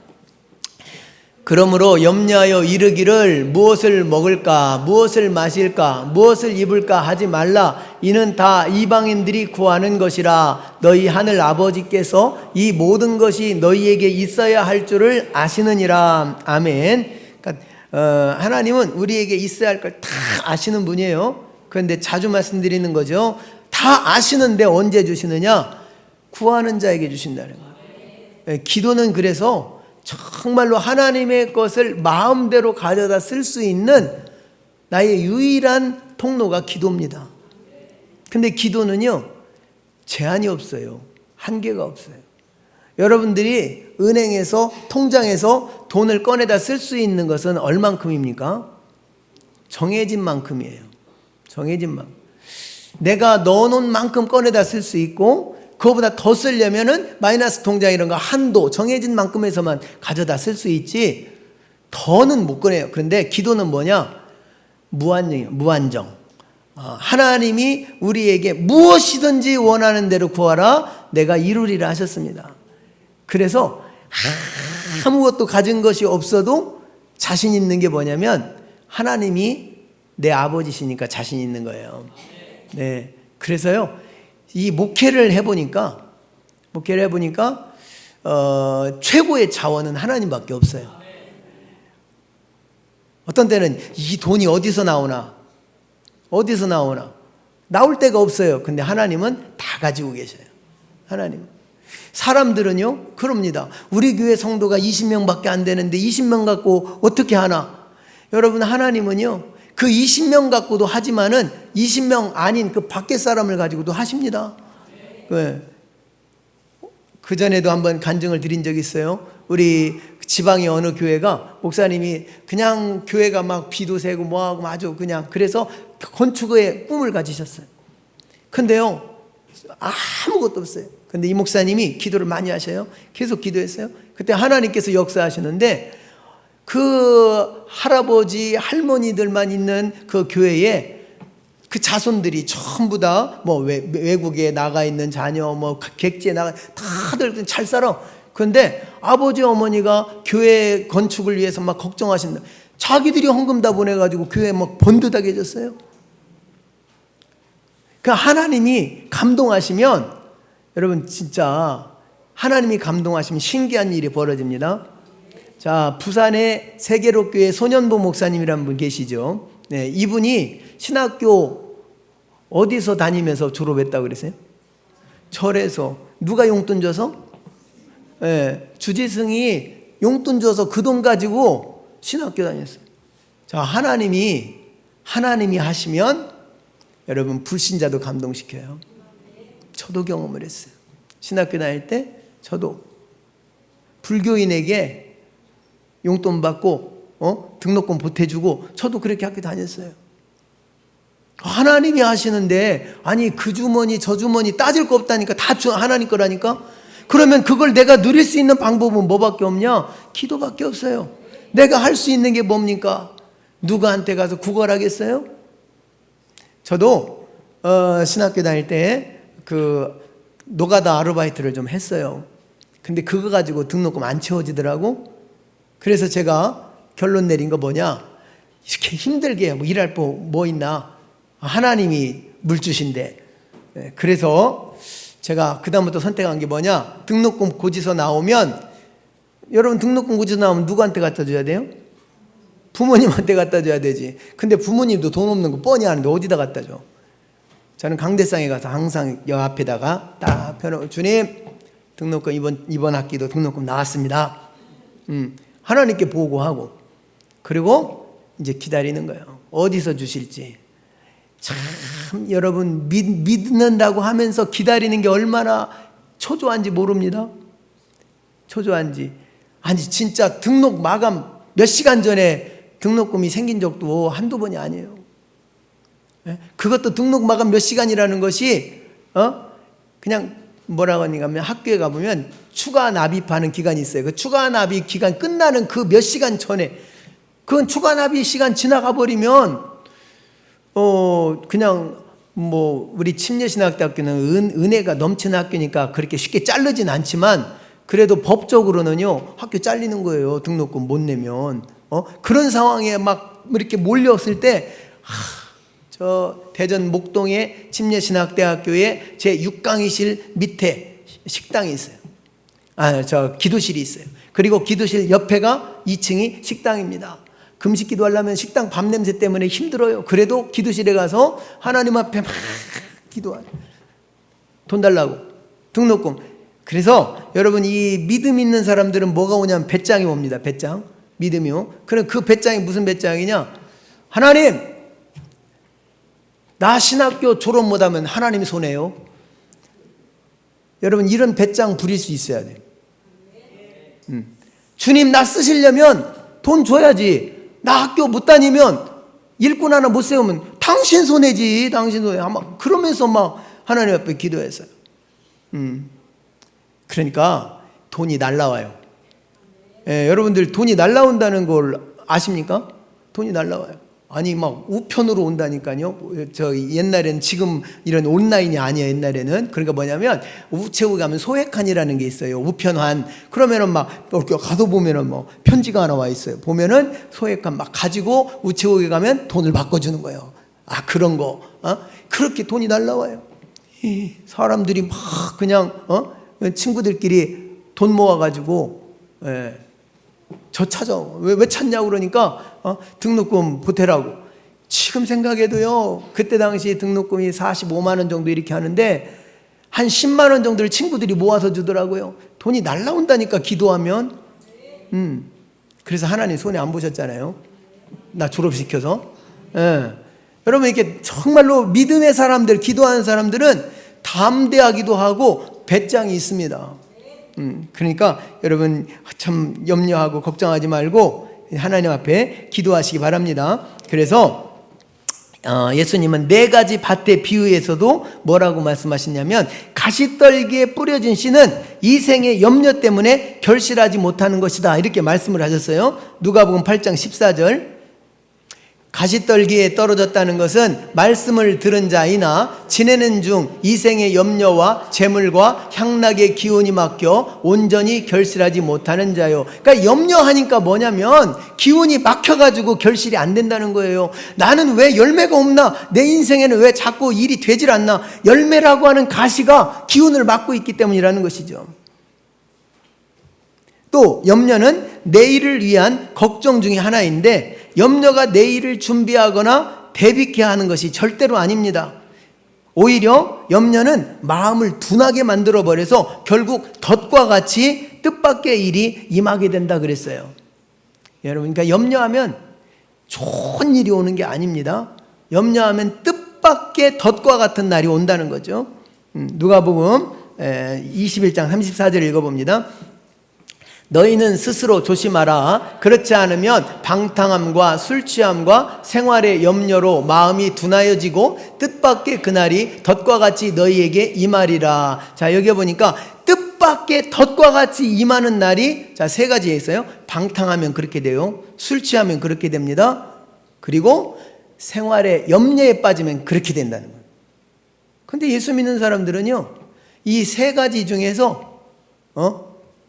[SPEAKER 1] 그러므로 염려하여 이르기를 무엇을 먹을까, 무엇을 마실까, 무엇을 입을까 하지 말라. 이는 다 이방인들이 구하는 것이라. 너희 하늘 아버지께서 이 모든 것이 너희에게 있어야 할 줄을 아시느니라. 아멘. 그러니까 하나님은 우리에게 있어야 할 걸 다 아시는 분이에요. 그런데 자주 말씀드리는 거죠. 다 아시는데 언제 주시느냐? 구하는 자에게 주신다는 거예요. 기도는 그래서 정말로 하나님의 것을 마음대로 가져다 쓸 수 있는 나의 유일한 통로가 기도입니다. 근데 기도는요, 제한이 없어요. 한계가 없어요. 여러분들이 은행에서, 통장에서 돈을 꺼내다 쓸 수 있는 것은 얼만큼입니까? 정해진 만큼이에요. 정해진 만큼. 내가 넣어놓은 만큼 꺼내다 쓸 수 있고, 그거보다 더 쓰려면은 마이너스 통장 이런 거 한도 정해진 만큼에서만 가져다 쓸 수 있지 더는 못 꺼내요. 그런데 기도는 뭐냐? 무한정이에요. 무한정. 하나님이 우리에게 무엇이든지 원하는 대로 구하라, 내가 이루리라 하셨습니다. 그래서 아무것도 가진 것이 없어도 자신 있는 게 뭐냐면 하나님이 내 아버지시니까 자신 있는 거예요. 네. 그래서요, 이 목회를 해보니까 최고의 자원은 하나님밖에 없어요. 어떤 때는 이 돈이 어디서 나오나 나올 데가 없어요. 근데 하나님은 다 가지고 계셔요. 하나님. 사람들은요 그럽니다. 우리 교회 성도가 20명밖에 안 되는데 20명 갖고 어떻게 하나? 여러분, 하나님은요 그 20명 갖고도 하지만은 20명 아닌 그 밖에 사람을 가지고도 하십니다. 그 전에도 한번 간증을 드린 적이 있어요. 우리 지방의 어느 교회가 목사님이 그냥 교회가 막 비도 새고 뭐하고 아주 그냥, 그래서 건축의 꿈을 가지셨어요. 근데요 아무것도 없어요. 근데 이 목사님이 기도를 많이 하셔요. 계속 기도했어요. 그때 하나님께서 역사하시는데 그 할아버지 할머니들만 있는 그 교회에 그 자손들이 전부 다 뭐 외국에 나가 있는 자녀, 뭐 객지에 나가, 다들 잘 살아. 그런데 아버지 어머니가 교회 건축을 위해서 막 걱정하신다. 자기들이 헌금 다 보내가지고 교회 막 번듯하게 해줬어요. 그 하나님이 감동하시면 여러분 진짜 하나님이 감동하시면 신기한 일이 벌어집니다. 자, 부산의 세계로교회 손현보 목사님이라는 분 계시죠. 네, 이분이 신학교 어디서 다니면서 졸업했다고 그랬어요? 절에서. 누가 용돈 줘서? 네, 주지승이 용돈 줘서 그 돈 가지고 신학교 다녔어요. 자, 하나님이 하시면 여러분 불신자도 감동시켜요. 저도 경험을 했어요. 신학교 다닐 때 저도 불교인에게 용돈 받고 등록금 보태주고 저도 그렇게 학교 다녔어요. 하나님이 하시는데 아니 그 주머니 저 주머니 따질 거 없다니까. 다 하나님 거라니까. 그러면 그걸 내가 누릴 수 있는 방법은 뭐밖에 없냐? 기도밖에 없어요. 내가 할 수 있는 게 뭡니까? 누구한테 가서 구걸하겠어요? 저도 신학교 다닐 때 그 노가다 아르바이트를 좀 했어요. 근데 그거 가지고 등록금 안 채워지더라고. 그래서 제가 결론 내린 거 뭐냐? 이렇게 힘들게 뭐 일할 뭐 있나? 하나님이 물 주신대. 그래서 제가 그다음부터 선택한 게 뭐냐? 등록금 고지서 나오면, 여러분 등록금 고지서 나오면 누구한테 갖다 줘야 돼요? 부모님한테 갖다 줘야 되지. 근데 부모님도 돈 없는 거 뻔히 아는데 어디다 갖다 줘? 저는 강대상에 가서 항상 여 앞에다가 딱 펴놓고, 주님 등록금 이번 학기도 등록금 나왔습니다. 하나님께 보고하고, 그리고 이제 기다리는 거예요. 어디서 주실지. 참 여러분 믿는다고 하면서 기다리는 게 얼마나 초조한지 모릅니다. 초조한지. 아니 진짜 등록 마감 몇 시간 전에 등록금이 생긴 적도 한두 번이 아니에요. 그것도 등록 마감 몇 시간이라는 것이 그냥 뭐라고 하냐면 학교에 가보면 추가 납입하는 기간이 있어요. 그 추가 납입 기간 끝나는 그 몇 시간 전에, 그건 추가 납입 시간 지나가 버리면 그냥 뭐 우리 침례신학대학교는 은혜가 넘치는 학교니까 그렇게 쉽게 자르진 않지만 그래도 법적으로는요 학교 잘리는 거예요. 등록금 못 내면. 그런 상황에 막 이렇게 몰렸을 때 저 대전 목동의 침례신학대학교에 제 6강의실 밑에 식당이 있어요. 저 기도실이 있어요. 그리고 기도실 옆에가 2층이 식당입니다. 금식 기도하려면 식당 밥 냄새 때문에 힘들어요. 그래도 기도실에 가서 하나님 앞에 막 기도하죠. 돈 달라고. 등록금. 그래서 여러분 이 믿음 있는 사람들은 뭐가 오냐면 배짱이 옵니다. 배짱. 믿음이요. 그럼 그 배짱이 무슨 배짱이냐? 하나님, 나 신학교 졸업 못하면 하나님 손해요. 여러분 이런 배짱 부릴 수 있어야 돼요. 주님 나 쓰시려면 돈 줘야지. 나 학교 못 다니면 일꾼 하나 못 세우면 당신 손해지. 당신 손해. 아마 그러면서 막 하나님 앞에 기도했어요. 그러니까 돈이 날라와요. 여러분들 돈이 날라온다는 걸 아십니까? 돈이 날라와요. 아니 막 우편으로 온다니까요. 저 옛날에는 지금 이런 온라인이 아니에요. 옛날에는. 그러니까 뭐냐면 우체국에 가면 소액환이라는 게 있어요. 우편환. 그러면은 막 이렇게 가서 보면은 뭐 편지가 하나 와 있어요. 보면은 소액환 막 가지고 우체국에 가면 돈을 바꿔주는 거예요. 그런 거. 그렇게 돈이 날라와요. 사람들이 막 그냥 친구들끼리 돈 모아가지고 저 찾아. 왜 찾냐고 그러니까 등록금 보태라고. 지금 생각해도요 그때 당시 등록금이 45만 원 정도 이렇게 하는데 한 10만 원 정도를 친구들이 모아서 주더라고요. 돈이 날라온다니까 기도하면. 그래서 하나님 손해 안 보셨잖아요. 나 졸업시켜서. 여러분 이렇게 정말로 믿음의 사람들, 기도하는 사람들은 담대하기도 하고 배짱이 있습니다. 그러니까 여러분 참 염려하고 걱정하지 말고 하나님 앞에 기도하시기 바랍니다. 그래서 예수님은 4가지 밭의 비유에서도 뭐라고 말씀하시냐면 가시떨기에 뿌려진 씨는 이 생의 염려 때문에 결실하지 못하는 것이다 이렇게 말씀을 하셨어요. 누가복음 8장 14절. 가시떨기에 떨어졌다는 것은 말씀을 들은 자이나 지내는 중 이생의 염려와 재물과 향락의 기운이 막혀 온전히 결실하지 못하는 자요. 그러니까 염려하니까 뭐냐면 기운이 막혀가지고 결실이 안 된다는 거예요. 나는 왜 열매가 없나? 내 인생에는 왜 자꾸 일이 되질 않나? 열매라고 하는 가시가 기운을 막고 있기 때문이라는 것이죠. 또 염려는 내일을 위한 걱정 중에 하나인데, 염려가 내일을 준비하거나 대비케 하는 것이 절대로 아닙니다. 오히려 염려는 마음을 둔하게 만들어 버려서 결국 덫과 같이 뜻밖의 일이 임하게 된다 그랬어요. 여러분, 그러니까 염려하면 좋은 일이 오는 게 아닙니다. 염려하면 뜻밖의 덫과 같은 날이 온다는 거죠. 누가복음 21장 34절 읽어봅니다. 너희는 스스로 조심하라. 그렇지 않으면 방탕함과 술 취함과 생활의 염려로 마음이 둔하여지고 뜻밖의 그날이 덫과 같이 너희에게 임하리라. 자, 여기 보니까 뜻밖의 덫과 같이 임하는 날이, 자, 세 가지에 있어요. 방탕하면 그렇게 돼요. 술 취하면 그렇게 됩니다. 그리고 생활의 염려에 빠지면 그렇게 된다는 거예요. 근데 예수 믿는 사람들은요, 이 세 가지 중에서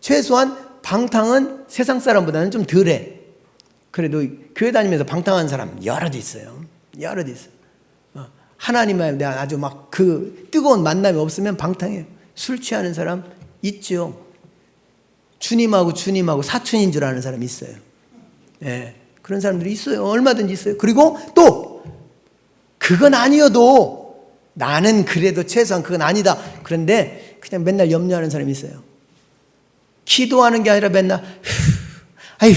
[SPEAKER 1] 최소한 방탕은 세상 사람보다는 좀 덜해. 그래도 교회 다니면서 방탕한 사람 여럿 있어요. 여럿 있어요. 하나님에 대한 아주 막 그 뜨거운 만남이 없으면 방탕해요. 술 취하는 사람 있죠. 주님하고 사촌인 줄 아는 사람 있어요. 예, 그런 사람들이 있어요. 얼마든지 있어요. 그리고 또 그건 아니어도 나는 그래도 최소한 그건 아니다. 그런데 그냥 맨날 염려하는 사람이 있어요. 기도하는 게 아니라 맨날 아휴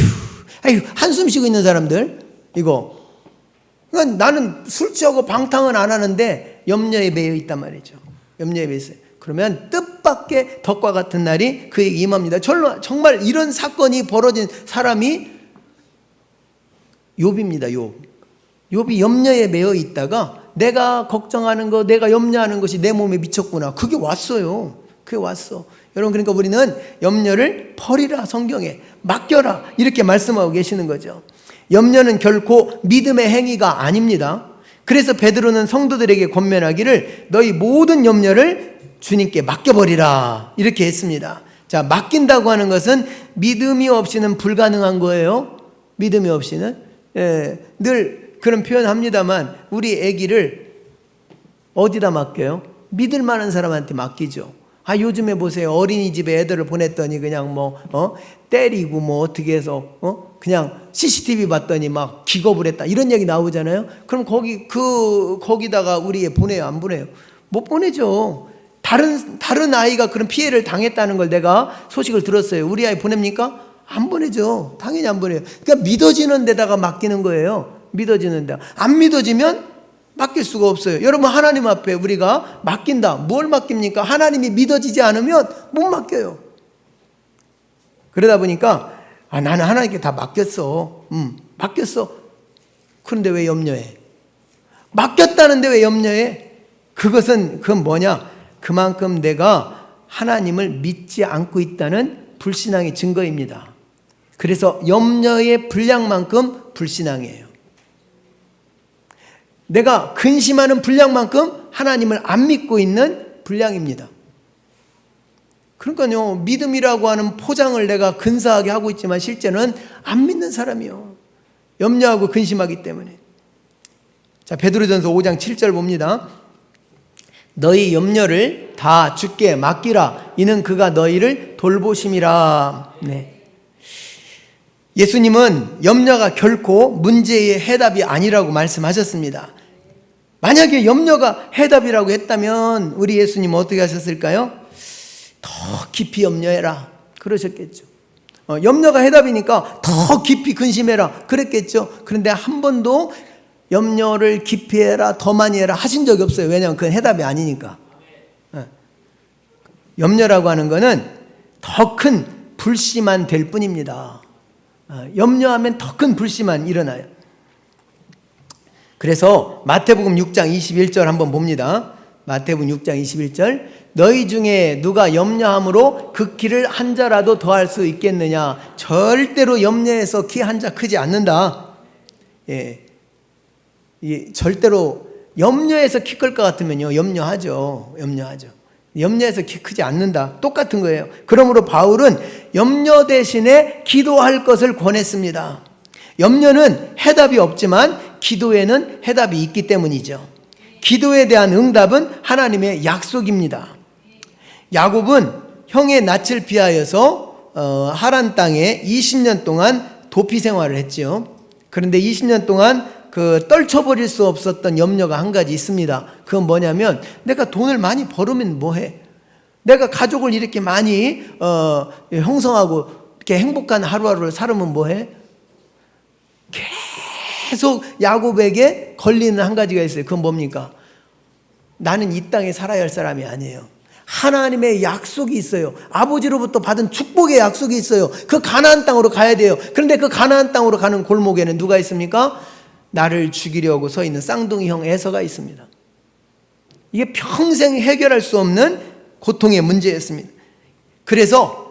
[SPEAKER 1] 한숨 쉬고 있는 사람들, 이거. 그러니까 나는 술 취하고 방탕은 안 하는데 염려에 매여 있단 말이죠. 염려에 매여 있어요. 그러면 뜻밖의 덫과 같은 날이 그에게 임합니다. 정말 이런 사건이 벌어진 사람이 욥입니다. 욥이 염려에 매여 있다가 내가 걱정하는 거, 내가 염려하는 것이 내 몸에 미쳤구나. 그게 왔어요. 그게 왔어. 여러분, 그러니까 우리는 염려를 버리라, 성경에 맡겨라, 이렇게 말씀하고 계시는 거죠. 염려는 결코 믿음의 행위가 아닙니다. 그래서 베드로는 성도들에게 권면하기를 너희 모든 염려를 주님께 맡겨버리라, 이렇게 했습니다. 자, 맡긴다고 하는 것은 믿음이 없이는 불가능한 거예요. 믿음이 없이는. 늘 그런 표현합니다만 우리 아기를 어디다 맡겨요? 믿을 만한 사람한테 맡기죠. 요즘에 보세요. 어린이집에 애들을 보냈더니 그냥 때리고 어떻게 해서 그냥 CCTV 봤더니 막 기겁을 했다, 이런 얘기 나오잖아요. 그럼 거기다가 우리 애 보내요, 안 보내요? 못 보내죠. 다른 아이가 그런 피해를 당했다는 걸 내가 소식을 들었어요. 우리 아이 보냅니까? 안 보내죠. 당연히 안 보내요. 그러니까 믿어지는 데다가 맡기는 거예요. 믿어지는 데. 안 믿어지면 맡길 수가 없어요. 여러분, 하나님 앞에 우리가 맡긴다. 뭘 맡깁니까? 하나님이 믿어지지 않으면 못 맡겨요. 그러다 보니까 나는 하나님께 다 맡겼어. 맡겼어. 그런데 왜 염려해? 맡겼다는데 왜 염려해? 그건 뭐냐? 그만큼 내가 하나님을 믿지 않고 있다는 불신앙의 증거입니다. 그래서 염려의 분량만큼 불신앙이에요. 내가 근심하는 분량만큼 하나님을 안 믿고 있는 분량입니다. 그러니까요, 믿음이라고 하는 포장을 내가 근사하게 하고 있지만 실제는 안 믿는 사람이요. 염려하고 근심하기 때문에. 자, 베드로전서 5장 7절 봅니다. 너희 염려를 다 주께 맡기라. 이는 그가 너희를 돌보심이라. 네. 예수님은 염려가 결코 문제의 해답이 아니라고 말씀하셨습니다. 만약에 염려가 해답이라고 했다면 우리 예수님은 어떻게 하셨을까요? 더 깊이 염려해라, 그러셨겠죠. 염려가 해답이니까 더 깊이 근심해라, 그랬겠죠. 그런데 한 번도 염려를 깊이 해라, 더 많이 해라 하신 적이 없어요. 왜냐하면 그건 해답이 아니니까. 염려라고 하는 것은 더 큰 불씨만 될 뿐입니다. 염려하면 더 큰 불씨만 일어나요. 그래서 마태복음 6장 21절 한번 봅니다. 마태복음 6장 21절. 너희 중에 누가 염려함으로 그 키를 한 자라도 더할 수 있겠느냐? 절대로 염려해서 키 한 자 크지 않는다. 절대로 염려해서 키 클 것 같으면요, 염려하죠. 염려해서 키 크지 않는다. 똑같은 거예요. 그러므로 바울은 염려 대신에 기도할 것을 권했습니다. 염려는 해답이 없지만 기도에는 해답이 있기 때문이죠. 기도에 대한 응답은 하나님의 약속입니다. 야곱은 형의 낯을 피하여서 하란 땅에 20년 동안 도피 생활을 했지요. 그런데 20년 동안 그 떨쳐버릴 수 없었던 염려가 한 가지 있습니다. 그건 뭐냐면 내가 돈을 많이 벌으면 뭐해? 내가 가족을 이렇게 많이 형성하고 이렇게 행복한 하루하루를 살으면 뭐해? 계속 야곱에게 걸리는 한 가지가 있어요. 그건 뭡니까? 나는 이 땅에 살아야 할 사람이 아니에요. 하나님의 약속이 있어요. 아버지로부터 받은 축복의 약속이 있어요. 그 가나안 땅으로 가야 돼요. 그런데 그 가나안 땅으로 가는 골목에는 누가 있습니까? 나를 죽이려고 서 있는 쌍둥이 형 에서가 있습니다. 이게 평생 해결할 수 없는 고통의 문제였습니다. 그래서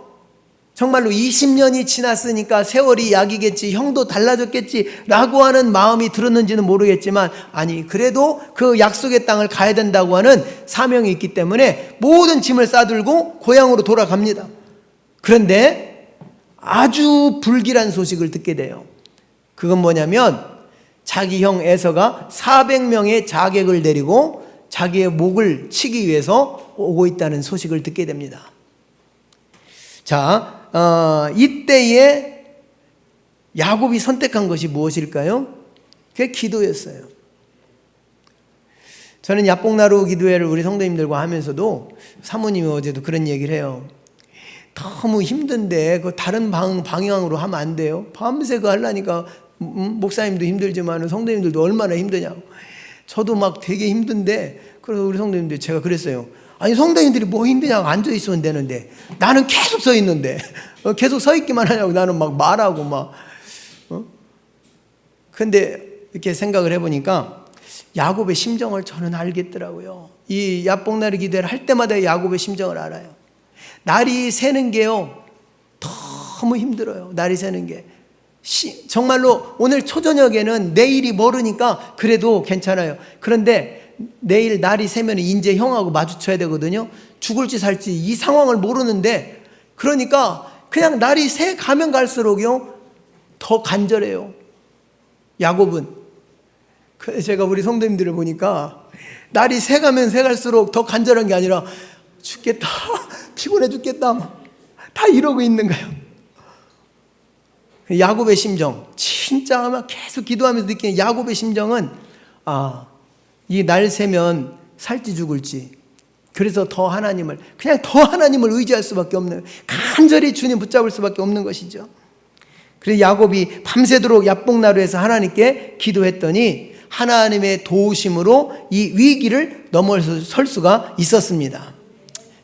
[SPEAKER 1] 정말로 20년이 지났으니까 세월이 약이겠지, 형도 달라졌겠지 라고 하는 마음이 들었는지는 모르겠지만, 아니 그래도 그 약속의 땅을 가야 된다고 하는 사명이 있기 때문에 모든 짐을 싸들고 고향으로 돌아갑니다. 그런데 아주 불길한 소식을 듣게 돼요. 그건 뭐냐면 자기 형 에서가 400명의 자객을 데리고 자기의 목을 치기 위해서 오고 있다는 소식을 듣게 됩니다. 자, 이때에 야곱이 선택한 것이 무엇일까요? 그게 기도였어요. 저는 야복나루 기도회를 우리 성도님들과 하면서도 사모님이 어제도 그런 얘기를 해요. 너무 힘든데 그 다른 방향으로 하면 안 돼요. 밤새 그거 하려니까 목사님도 힘들지만 성도님들도 얼마나 힘드냐고. 저도 막 되게 힘든데, 그래서 우리 성도님들 제가 그랬어요. 아니 성도님들이 뭐 힘드냐고 앉아 있으면 되는데 나는 계속 서 있는데 계속 서 있기만 하냐고. 나는 막 말하고 막 근데 이렇게 생각을 해보니까 야곱의 심정을 저는 알겠더라고요. 이 야복나루 기도회를 할 때마다 야곱의 심정을 알아요. 날이 새는 게요 너무 힘들어요. 날이 새는 게 정말로 오늘 초저녁에는 내일이 모르니까 그래도 괜찮아요. 그런데 내일 날이 새면 이제 형하고 마주쳐야 되거든요. 죽을지 살지 이 상황을 모르는데, 그러니까 그냥 날이 새 가면 갈수록요 더 간절해요. 야곱은. 그래서 제가 우리 성도님들을 보니까 날이 새 가면 새 갈수록 더 간절한 게 아니라 죽겠다, 피곤해 죽겠다 다 이러고 있는 거예요. 야곱의 심정, 진짜 아마 계속 기도하면서 느끼는 야곱의 심정은 이 날 새면 살지 죽을지, 그래서 더 하나님을 의지할 수밖에 없는, 간절히 주님 붙잡을 수밖에 없는 것이죠. 그래서 야곱이 밤새도록 야복나루에서 하나님께 기도했더니 하나님의 도우심으로 이 위기를 넘어설 수가 있었습니다.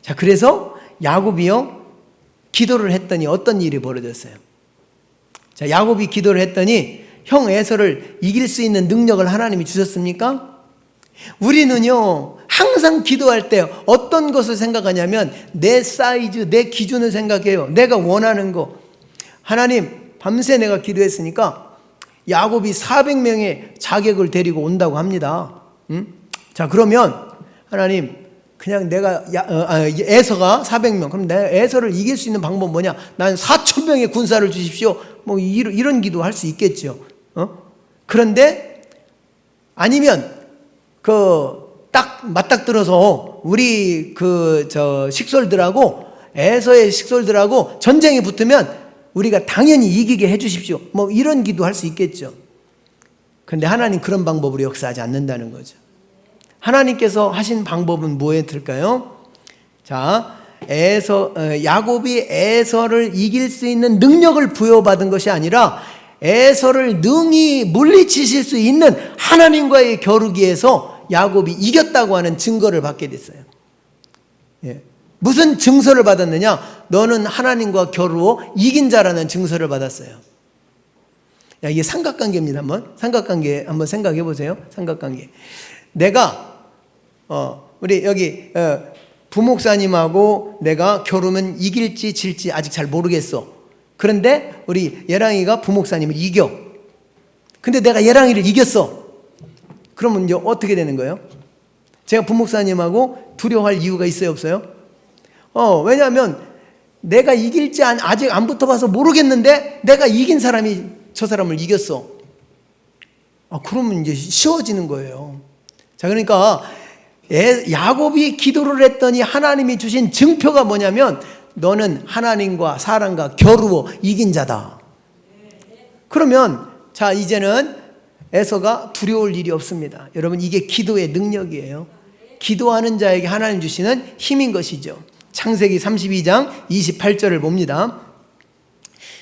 [SPEAKER 1] 자, 그래서 야곱이요 기도를 했더니 어떤 일이 벌어졌어요? 자, 야곱이 기도를 했더니 형 에서를 이길 수 있는 능력을 하나님이 주셨습니까? 우리는요 항상 기도할 때 어떤 것을 생각하냐면 내 사이즈, 내 기준을 생각해요. 내가 원하는 거. 하나님, 밤새 내가 기도했으니까 야곱이 400명의 자객을 데리고 온다고 합니다. 자, 그러면 하나님, 그냥 내가 에서가 400명, 그럼 내가 에서를 이길 수 있는 방법은 뭐냐? 난 4,000명의 군사를 주십시오. 뭐 이런 기도 할 수 있겠죠. 그런데 아니면 딱 맞닥뜨려서 우리 식솔들하고 에서의 식솔들하고 전쟁이 붙으면 우리가 당연히 이기게 해주십시오. 뭐 이런 기도 할 수 있겠죠. 그런데 하나님 그런 방법으로 역사하지 않는다는 거죠. 하나님께서 하신 방법은 뭐였을까요? 자, 야곱이 에서를 이길 수 있는 능력을 부여받은 것이 아니라 에서를 능히 물리치실 수 있는 하나님과의 겨루기에서 야곱이 이겼다고 하는 증거를 받게 됐어요. 예. 무슨 증서를 받았느냐? 너는 하나님과 겨루어 이긴 자라는 증서를 받았어요. 야, 이게 삼각관계입니다. 삼각관계 한번 생각해 보세요. 삼각관계. 내가 우리 여기 부목사님하고 내가 겨루면 이길지 질지 아직 잘 모르겠어. 그런데 우리 예랑이가 부목사님을 이겨. 근데 내가 예랑이를 이겼어. 그러면 이제 어떻게 되는 거예요? 제가 부목사님하고 두려워할 이유가 있어요, 없어요? 왜냐하면 내가 이길지 아직 안 붙어봐서 모르겠는데 내가 이긴 사람이 저 사람을 이겼어. 그러면 이제 쉬워지는 거예요. 자, 그러니까 야곱이 기도를 했더니 하나님이 주신 증표가 뭐냐면 너는 하나님과 사람과 겨루어 이긴 자다. 그러면 자, 이제는 에서가 두려울 일이 없습니다. 여러분, 이게 기도의 능력이에요. 기도하는 자에게 하나님 주시는 힘인 것이죠. 창세기 32장 28절을 봅니다.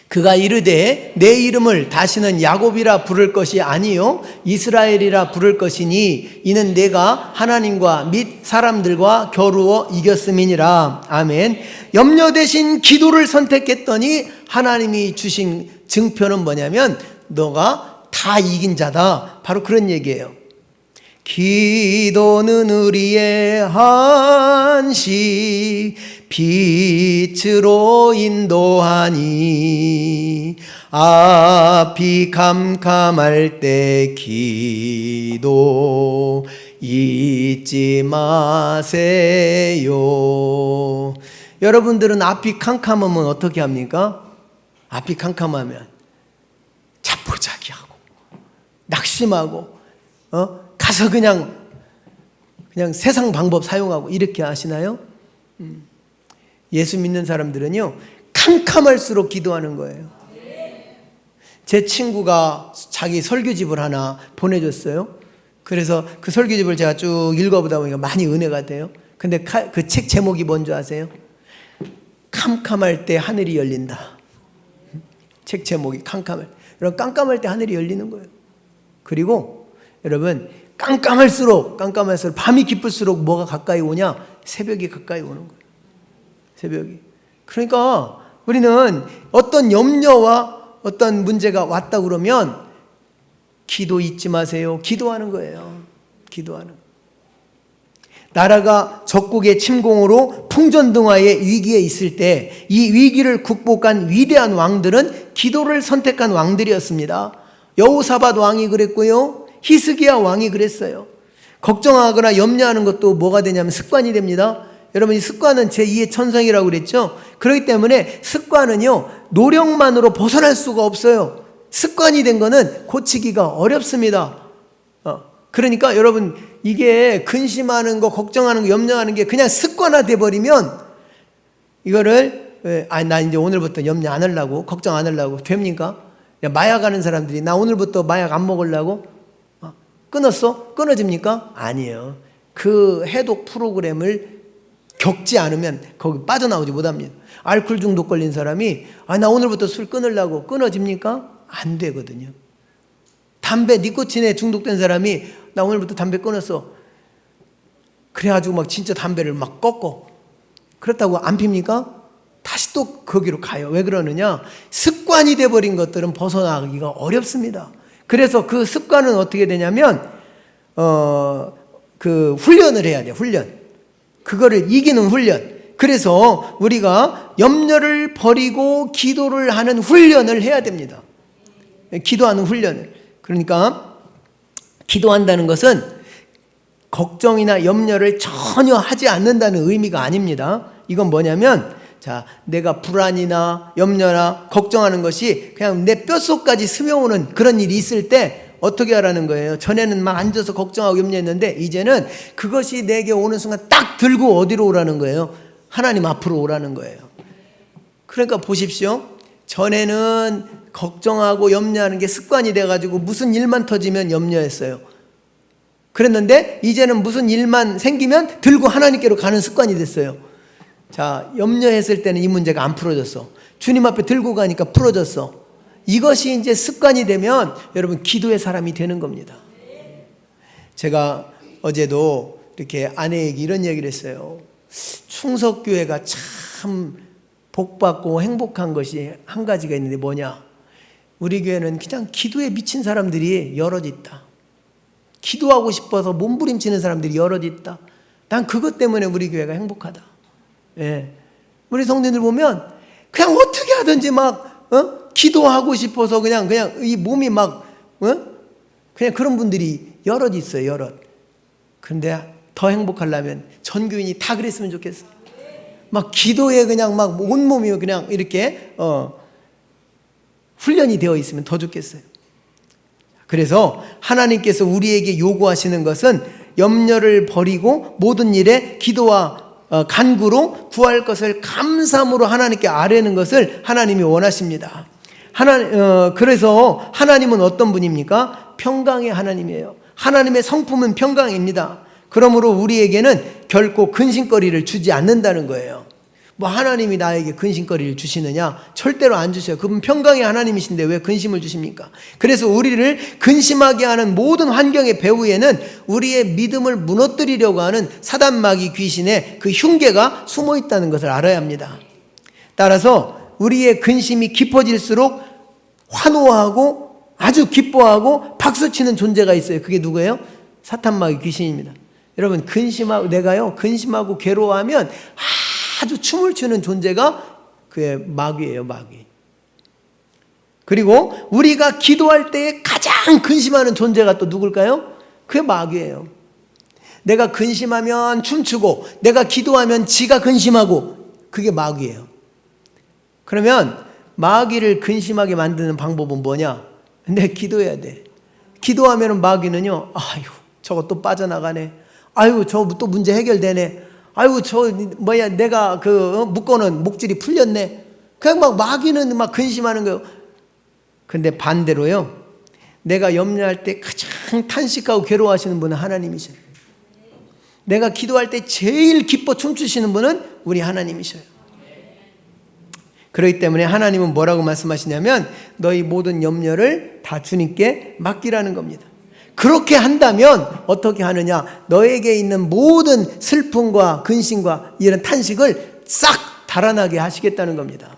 [SPEAKER 1] 그가 이르되 내 이름을 다시는 야곱이라 부를 것이 아니요 이스라엘이라 부를 것이니 이는 내가 하나님과 및 사람들과 겨루어 이겼음이니라. 아멘. 염려 대신 기도를 선택했더니 하나님이 주신 증표는 뭐냐면 너가 다 이긴 자다. 바로 그런 얘기예요. 기도는 우리의 한식 빛으로 인도하니 앞이 캄캄할 때 기도 잊지 마세요. 여러분들은 앞이 캄캄하면 어떻게 합니까? 앞이 캄캄하면 자포자기하고 낙심하고 가서 그냥 세상 방법 사용하고 이렇게 하시나요? 예수 믿는 사람들은요 캄캄할수록 기도하는 거예요. 제 친구가 자기 설교집을 하나 보내줬어요. 그래서 그 설교집을 제가 쭉 읽어보다 보니까 많이 은혜가 돼요. 근데 그 책 제목이 뭔지 아세요? 캄캄할 때 하늘이 열린다. 책 제목이 여러분, 깜깜할 때 하늘이 열리는 거예요. 그리고 여러분, 깜깜할수록 밤이 깊을수록 뭐가 가까이 오냐? 새벽이 가까이 오는 거예요. 새벽이. 그러니까 우리는 어떤 염려와 어떤 문제가 왔다 그러면 기도 잊지 마세요. 기도하는 거예요. 기도하는 거예요. 나라가 적국의 침공으로 풍전등화의 위기에 있을 때 이 위기를 극복한 위대한 왕들은 기도를 선택한 왕들이었습니다. 여호사밧 왕이 그랬고요. 히스기야 왕이 그랬어요. 걱정하거나 염려하는 것도 뭐가 되냐면 습관이 됩니다. 여러분, 이 습관은 제2의 천성이라고 그랬죠. 그렇기 때문에 습관은요 노력만으로 벗어날 수가 없어요. 습관이 된 거는 고치기가 어렵습니다. 그러니까 여러분, 이게 근심하는 거, 걱정하는 거, 염려하는 게 그냥 습관화돼 버리면 이거를 나 이제 오늘부터 염려 안 하려고, 걱정 안 하려고 됩니까? 마약 하는 사람들이 나 오늘부터 마약 안 먹으려고 끊었어? 끊어집니까? 아니에요. 그 해독 프로그램을 겪지 않으면 거기 빠져나오지 못합니다. 알코올 중독 걸린 사람이 나 오늘부터 술 끊으려고 끊어집니까? 안 되거든요. 담배, 니코틴에 중독된 사람이 나 오늘부터 담배 끊었어. 그래가지고 막 진짜 담배를 막 꺾어. 그렇다고 안 핍니까? 다시 또 거기로 가요. 왜 그러느냐? 습관이 돼버린 것들은 벗어나기가 어렵습니다. 그래서 그 습관은 어떻게 되냐면 그 훈련을 해야 돼요. 훈련. 그거를 이기는 훈련. 그래서 우리가 염려를 버리고 기도를 하는 훈련을 해야 됩니다. 기도하는 훈련을. 그러니까 기도한다는 것은 걱정이나 염려를 전혀 하지 않는다는 의미가 아닙니다. 이건 뭐냐면 자, 내가 불안이나 염려나 걱정하는 것이 그냥 내 뼛속까지 스며오는 그런 일이 있을 때 어떻게 하라는 거예요? 전에는 막 앉아서 걱정하고 염려했는데 이제는 그것이 내게 오는 순간 딱 들고 어디로 오라는 거예요? 하나님 앞으로 오라는 거예요. 그러니까 보십시오. 전에는 걱정하고 염려하는 게 습관이 돼가지고 무슨 일만 터지면 염려했어요. 그랬는데 이제는 무슨 일만 생기면 들고 하나님께로 가는 습관이 됐어요. 자, 염려했을 때는 이 문제가 안 풀어졌어. 주님 앞에 들고 가니까 풀어졌어. 이것이 이제 습관이 되면 여러분 기도의 사람이 되는 겁니다. 제가 어제도 이렇게 아내에게 이런 얘기를 했어요. 충석교회가 참 복받고 행복한 것이 한 가지가 있는데 뭐냐? 우리 교회는 그냥 기도에 미친 사람들이 여럿 있다. 기도하고 싶어서 몸부림치는 사람들이 여럿 있다. 난 그것 때문에 우리 교회가 행복하다. 예. 우리 성도들 보면 그냥 어떻게 하든지 막 기도하고 싶어서 그냥 이 몸이 막 그냥 그런 분들이 여럿 있어요. 여럿. 그런데 더 행복하려면 전교인이 다 그랬으면 좋겠어. 막 기도에 그냥 막 온몸이 그냥 이렇게 훈련이 되어 있으면 더 좋겠어요. 그래서 하나님께서 우리에게 요구하시는 것은 염려를 버리고 모든 일에 기도와 간구로 구할 것을 감사함으로 하나님께 아뢰는 것을 하나님이 원하십니다. 그래서 하나님은 어떤 분입니까? 평강의 하나님이에요. 하나님의 성품은 평강입니다. 그러므로 우리에게는 결코 근심거리를 주지 않는다는 거예요. 뭐 하나님이 나에게 근심거리를 주시느냐? 절대로 안 주셔요. 그분 평강의 하나님이신데 왜 근심을 주십니까? 그래서 우리를 근심하게 하는 모든 환경의 배후에는 우리의 믿음을 무너뜨리려고 하는 사단 마귀 귀신의 그 흉계가 숨어 있다는 것을 알아야 합니다. 따라서 우리의 근심이 깊어질수록 환호하고 아주 기뻐하고 박수치는 존재가 있어요. 그게 누구예요? 사탄 마귀 귀신입니다. 여러분, 근심하고 괴로워하면 아주 춤을 추는 존재가 그의 마귀예요, 마귀. 그리고 우리가 기도할 때 가장 근심하는 존재가 또 누굴까요? 그게 마귀예요. 내가 근심하면 춤추고 내가 기도하면 지가 근심하고, 그게 마귀예요. 그러면 마귀를 근심하게 만드는 방법은 뭐냐? 내 기도해야 돼. 기도하면 마귀는요, 아유, 저거 또 빠져나가네. 아유, 저 또 문제 해결되네. 아유, 내가 묶어놓은 목줄이 풀렸네. 그냥 막 마귀는 막 근심하는 거예요. 근데 반대로요, 내가 염려할 때 가장 탄식하고 괴로워하시는 분은 하나님이셔요. 내가 기도할 때 제일 기뻐 춤추시는 분은 우리 하나님이셔요. 그렇기 때문에 하나님은 뭐라고 말씀하시냐면 너희 모든 염려를 다 주님께 맡기라는 겁니다. 그렇게 한다면 어떻게 하느냐? 너에게 있는 모든 슬픔과 근심과 이런 탄식을 싹 달아나게 하시겠다는 겁니다.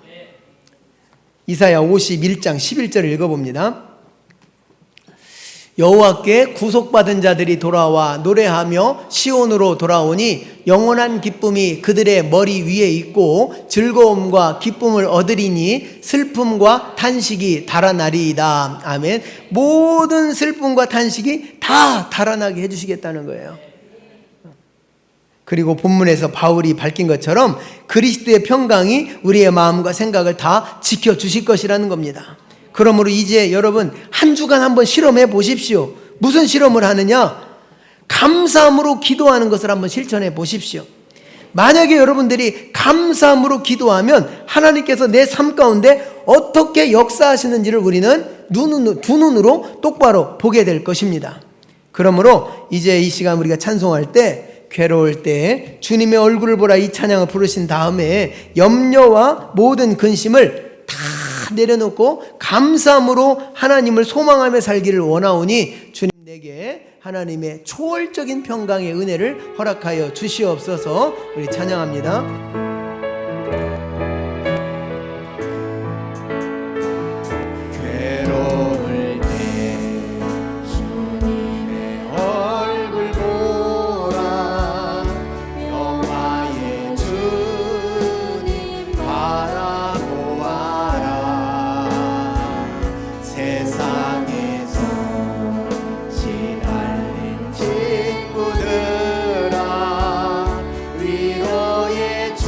[SPEAKER 1] 이사야 51장 11절을 읽어봅니다. 여호와께 구속받은 자들이 돌아와 노래하며 시온으로 돌아오니 영원한 기쁨이 그들의 머리 위에 있고 즐거움과 기쁨을 얻으리니 슬픔과 탄식이 달아나리이다. 아멘. 모든 슬픔과 탄식이 다 달아나게 해주시겠다는 거예요. 그리고 본문에서 바울이 밝힌 것처럼 그리스도의 평강이 우리의 마음과 생각을 다 지켜주실 것이라는 겁니다. 그러므로 이제 여러분 한 주간 한번 실험해 보십시오. 무슨 실험을 하느냐? 감사함으로 기도하는 것을 한번 실천해 보십시오. 만약에 여러분들이 감사함으로 기도하면 하나님께서 내 삶 가운데 어떻게 역사하시는지를 우리는 두 눈으로 똑바로 보게 될 것입니다. 그러므로 이제 이 시간 우리가 찬송할 때, 괴로울 때 주님의 얼굴을 보라 이 찬양을 부르신 다음에 염려와 모든 근심을 다 내려놓고 감사함으로 하나님을 소망하며 살기를 원하오니 주님 내게 하나님의 초월적인 평강의 은혜를 허락하여 주시옵소서. 우리 찬양합니다.
[SPEAKER 2] 괴로울 때 주님의 얼굴 보라 영화의 주님 바라보아라 세상에서 시달린 친구들아 위로의 주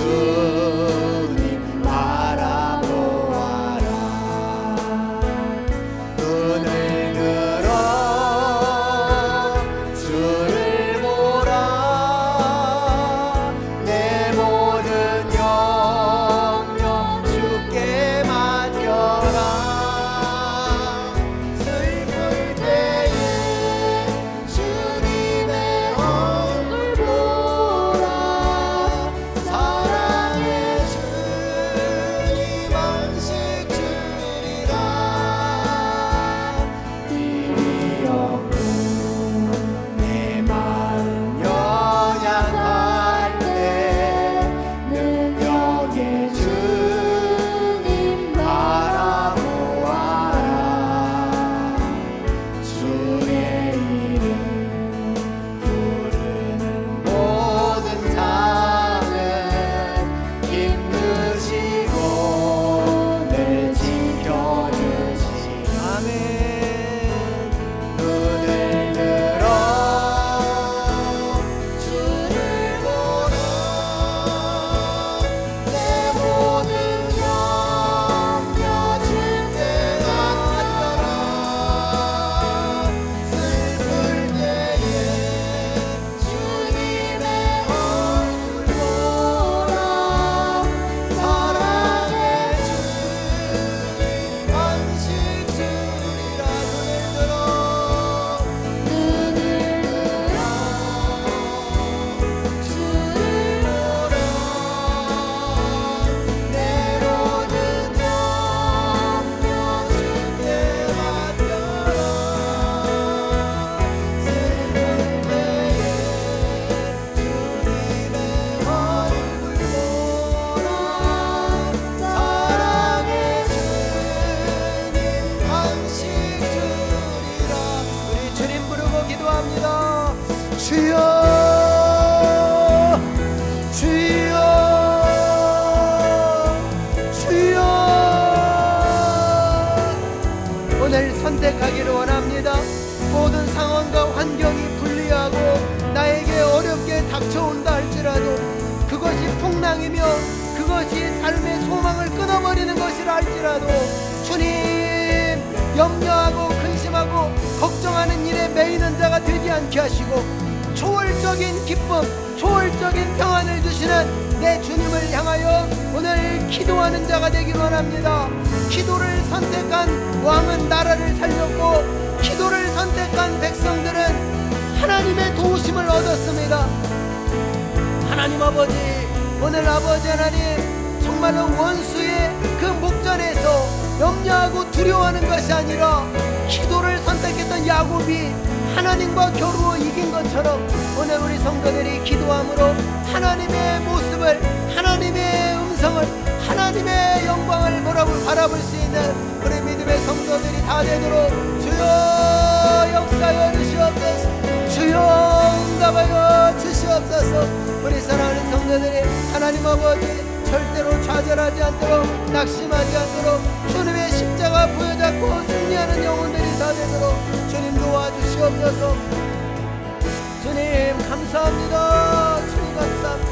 [SPEAKER 1] 자유케 하시고 초월적인 기쁨, 초월적인 평안을 주시는 내 주님을 향하여 오늘 기도하는 자가 되기를 원합니다. 기도를 선택한 왕은 나라를 살렸고, 기도를 선택한 백성들은 하나님의 도우심을 얻었습니다. 하나님 아버지, 오늘 아버지 하나님, 정말로 원수의 그 목전에서 염려하고 두려워하는 것이 아니라 기도를 선택했던 야곱이 하나님과 겨루어 이긴 것처럼 오늘 우리 성도들이 기도함으로 하나님의 모습을, 하나님의 음성을, 하나님의 영광을 바라볼 수 있는 우리 믿음의 성도들이 다 되도록 주여 역사여 주시옵소서, 주여 응답하여 주시옵소서. 우리 사랑하는 성도들이 하나님 아버지 절대로 좌절하지 않도록, 낙심하지 않도록 주님의 십자가 부여잡고 승리하는 영혼들이 다 되도록 주님 도와주시옵소서. 주님 감사합니다. 주님 감사합니다.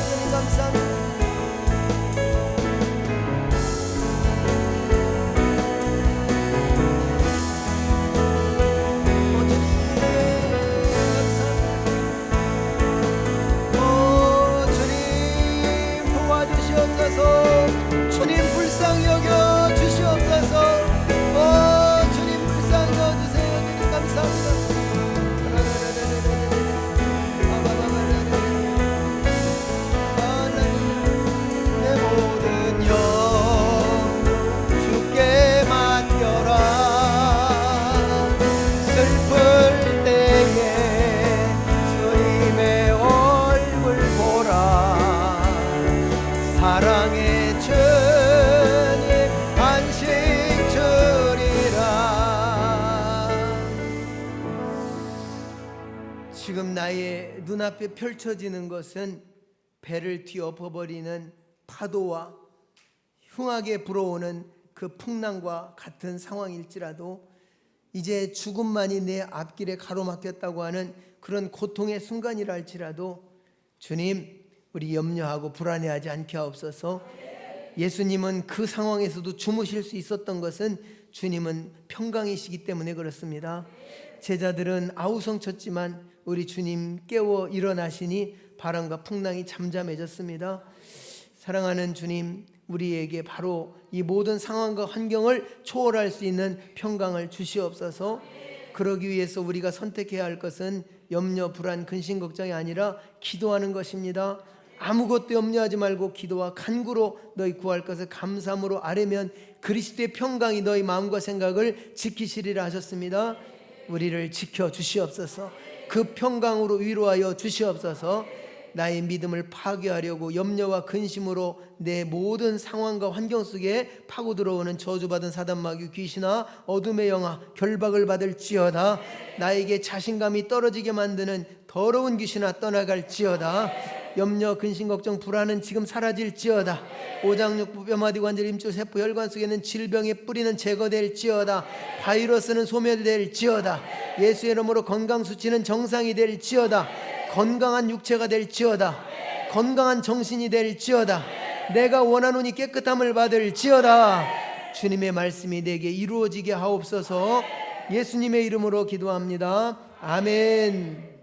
[SPEAKER 1] 주님 감사합니다. 주님 불쌍히 여겨 주시옵소서. 주님 불쌍히 여겨 주세요. 주님 감사합니다. 내 모든 영 주께 맡겨라. 슬플 때에 주님의 얼굴 보라. 사랑의 주님 안식 주리라. 지금 나의 눈앞에 펼쳐지는 것은 배를 뒤엎어버리는 파도와 흉하게 불어오는 그 풍랑과 같은 상황일지라도, 이제 죽음만이 내 앞길에 가로막혔다고 하는 그런 고통의 순간이라 할지라도 주님, 우리 염려하고 불안해하지 않게 하옵소서. 예수님은 그 상황에서도 주무실 수 있었던 것은 주님은 평강이시기 때문에 그렇습니다. 제자들은 아우성쳤지만 우리 주님 깨워 일어나시니 바람과 풍랑이 잠잠해졌습니다. 사랑하는 주님, 우리에게 바로 이 모든 상황과 환경을 초월할 수 있는 평강을 주시옵소서. 그러기 위해서 우리가 선택해야 할 것은 염려, 불안, 근심, 걱정이 아니라 기도하는 것입니다. 아무것도 염려하지 말고 기도와 간구로 너희 구할 것을 감사함으로 아뢰면 그리스도의 평강이 너희 마음과 생각을 지키시리라 하셨습니다. 우리를 지켜 주시옵소서. 그 평강으로 위로하여 주시옵소서. 나의 믿음을 파괴하려고 염려와 근심으로 내 모든 상황과 환경 속에 파고 들어오는 저주받은 사단마귀, 귀신아, 어둠의 영아, 결박을 받을지어다. 나에게 자신감이 떨어지게 만드는 더러운 귀신아, 떠나갈지어다. 염려, 근심, 걱정, 불안은 지금 사라질지어다. 오장육부, 뼈마디, 관절, 임주, 세포, 혈관 속에 있는 질병의 뿌리는 제거될지어다. 바이러스는 소멸될지어다. 예수의 이름으로 건강 수치는 정상이 될지어다. 건강한 육체가 될지어다. 건강한 정신이 될지어다. 내가 원하노니 깨끗함을 받을지어다. 주님의 말씀이 내게 이루어지게 하옵소서. 예수님의 이름으로 기도합니다. 아멘.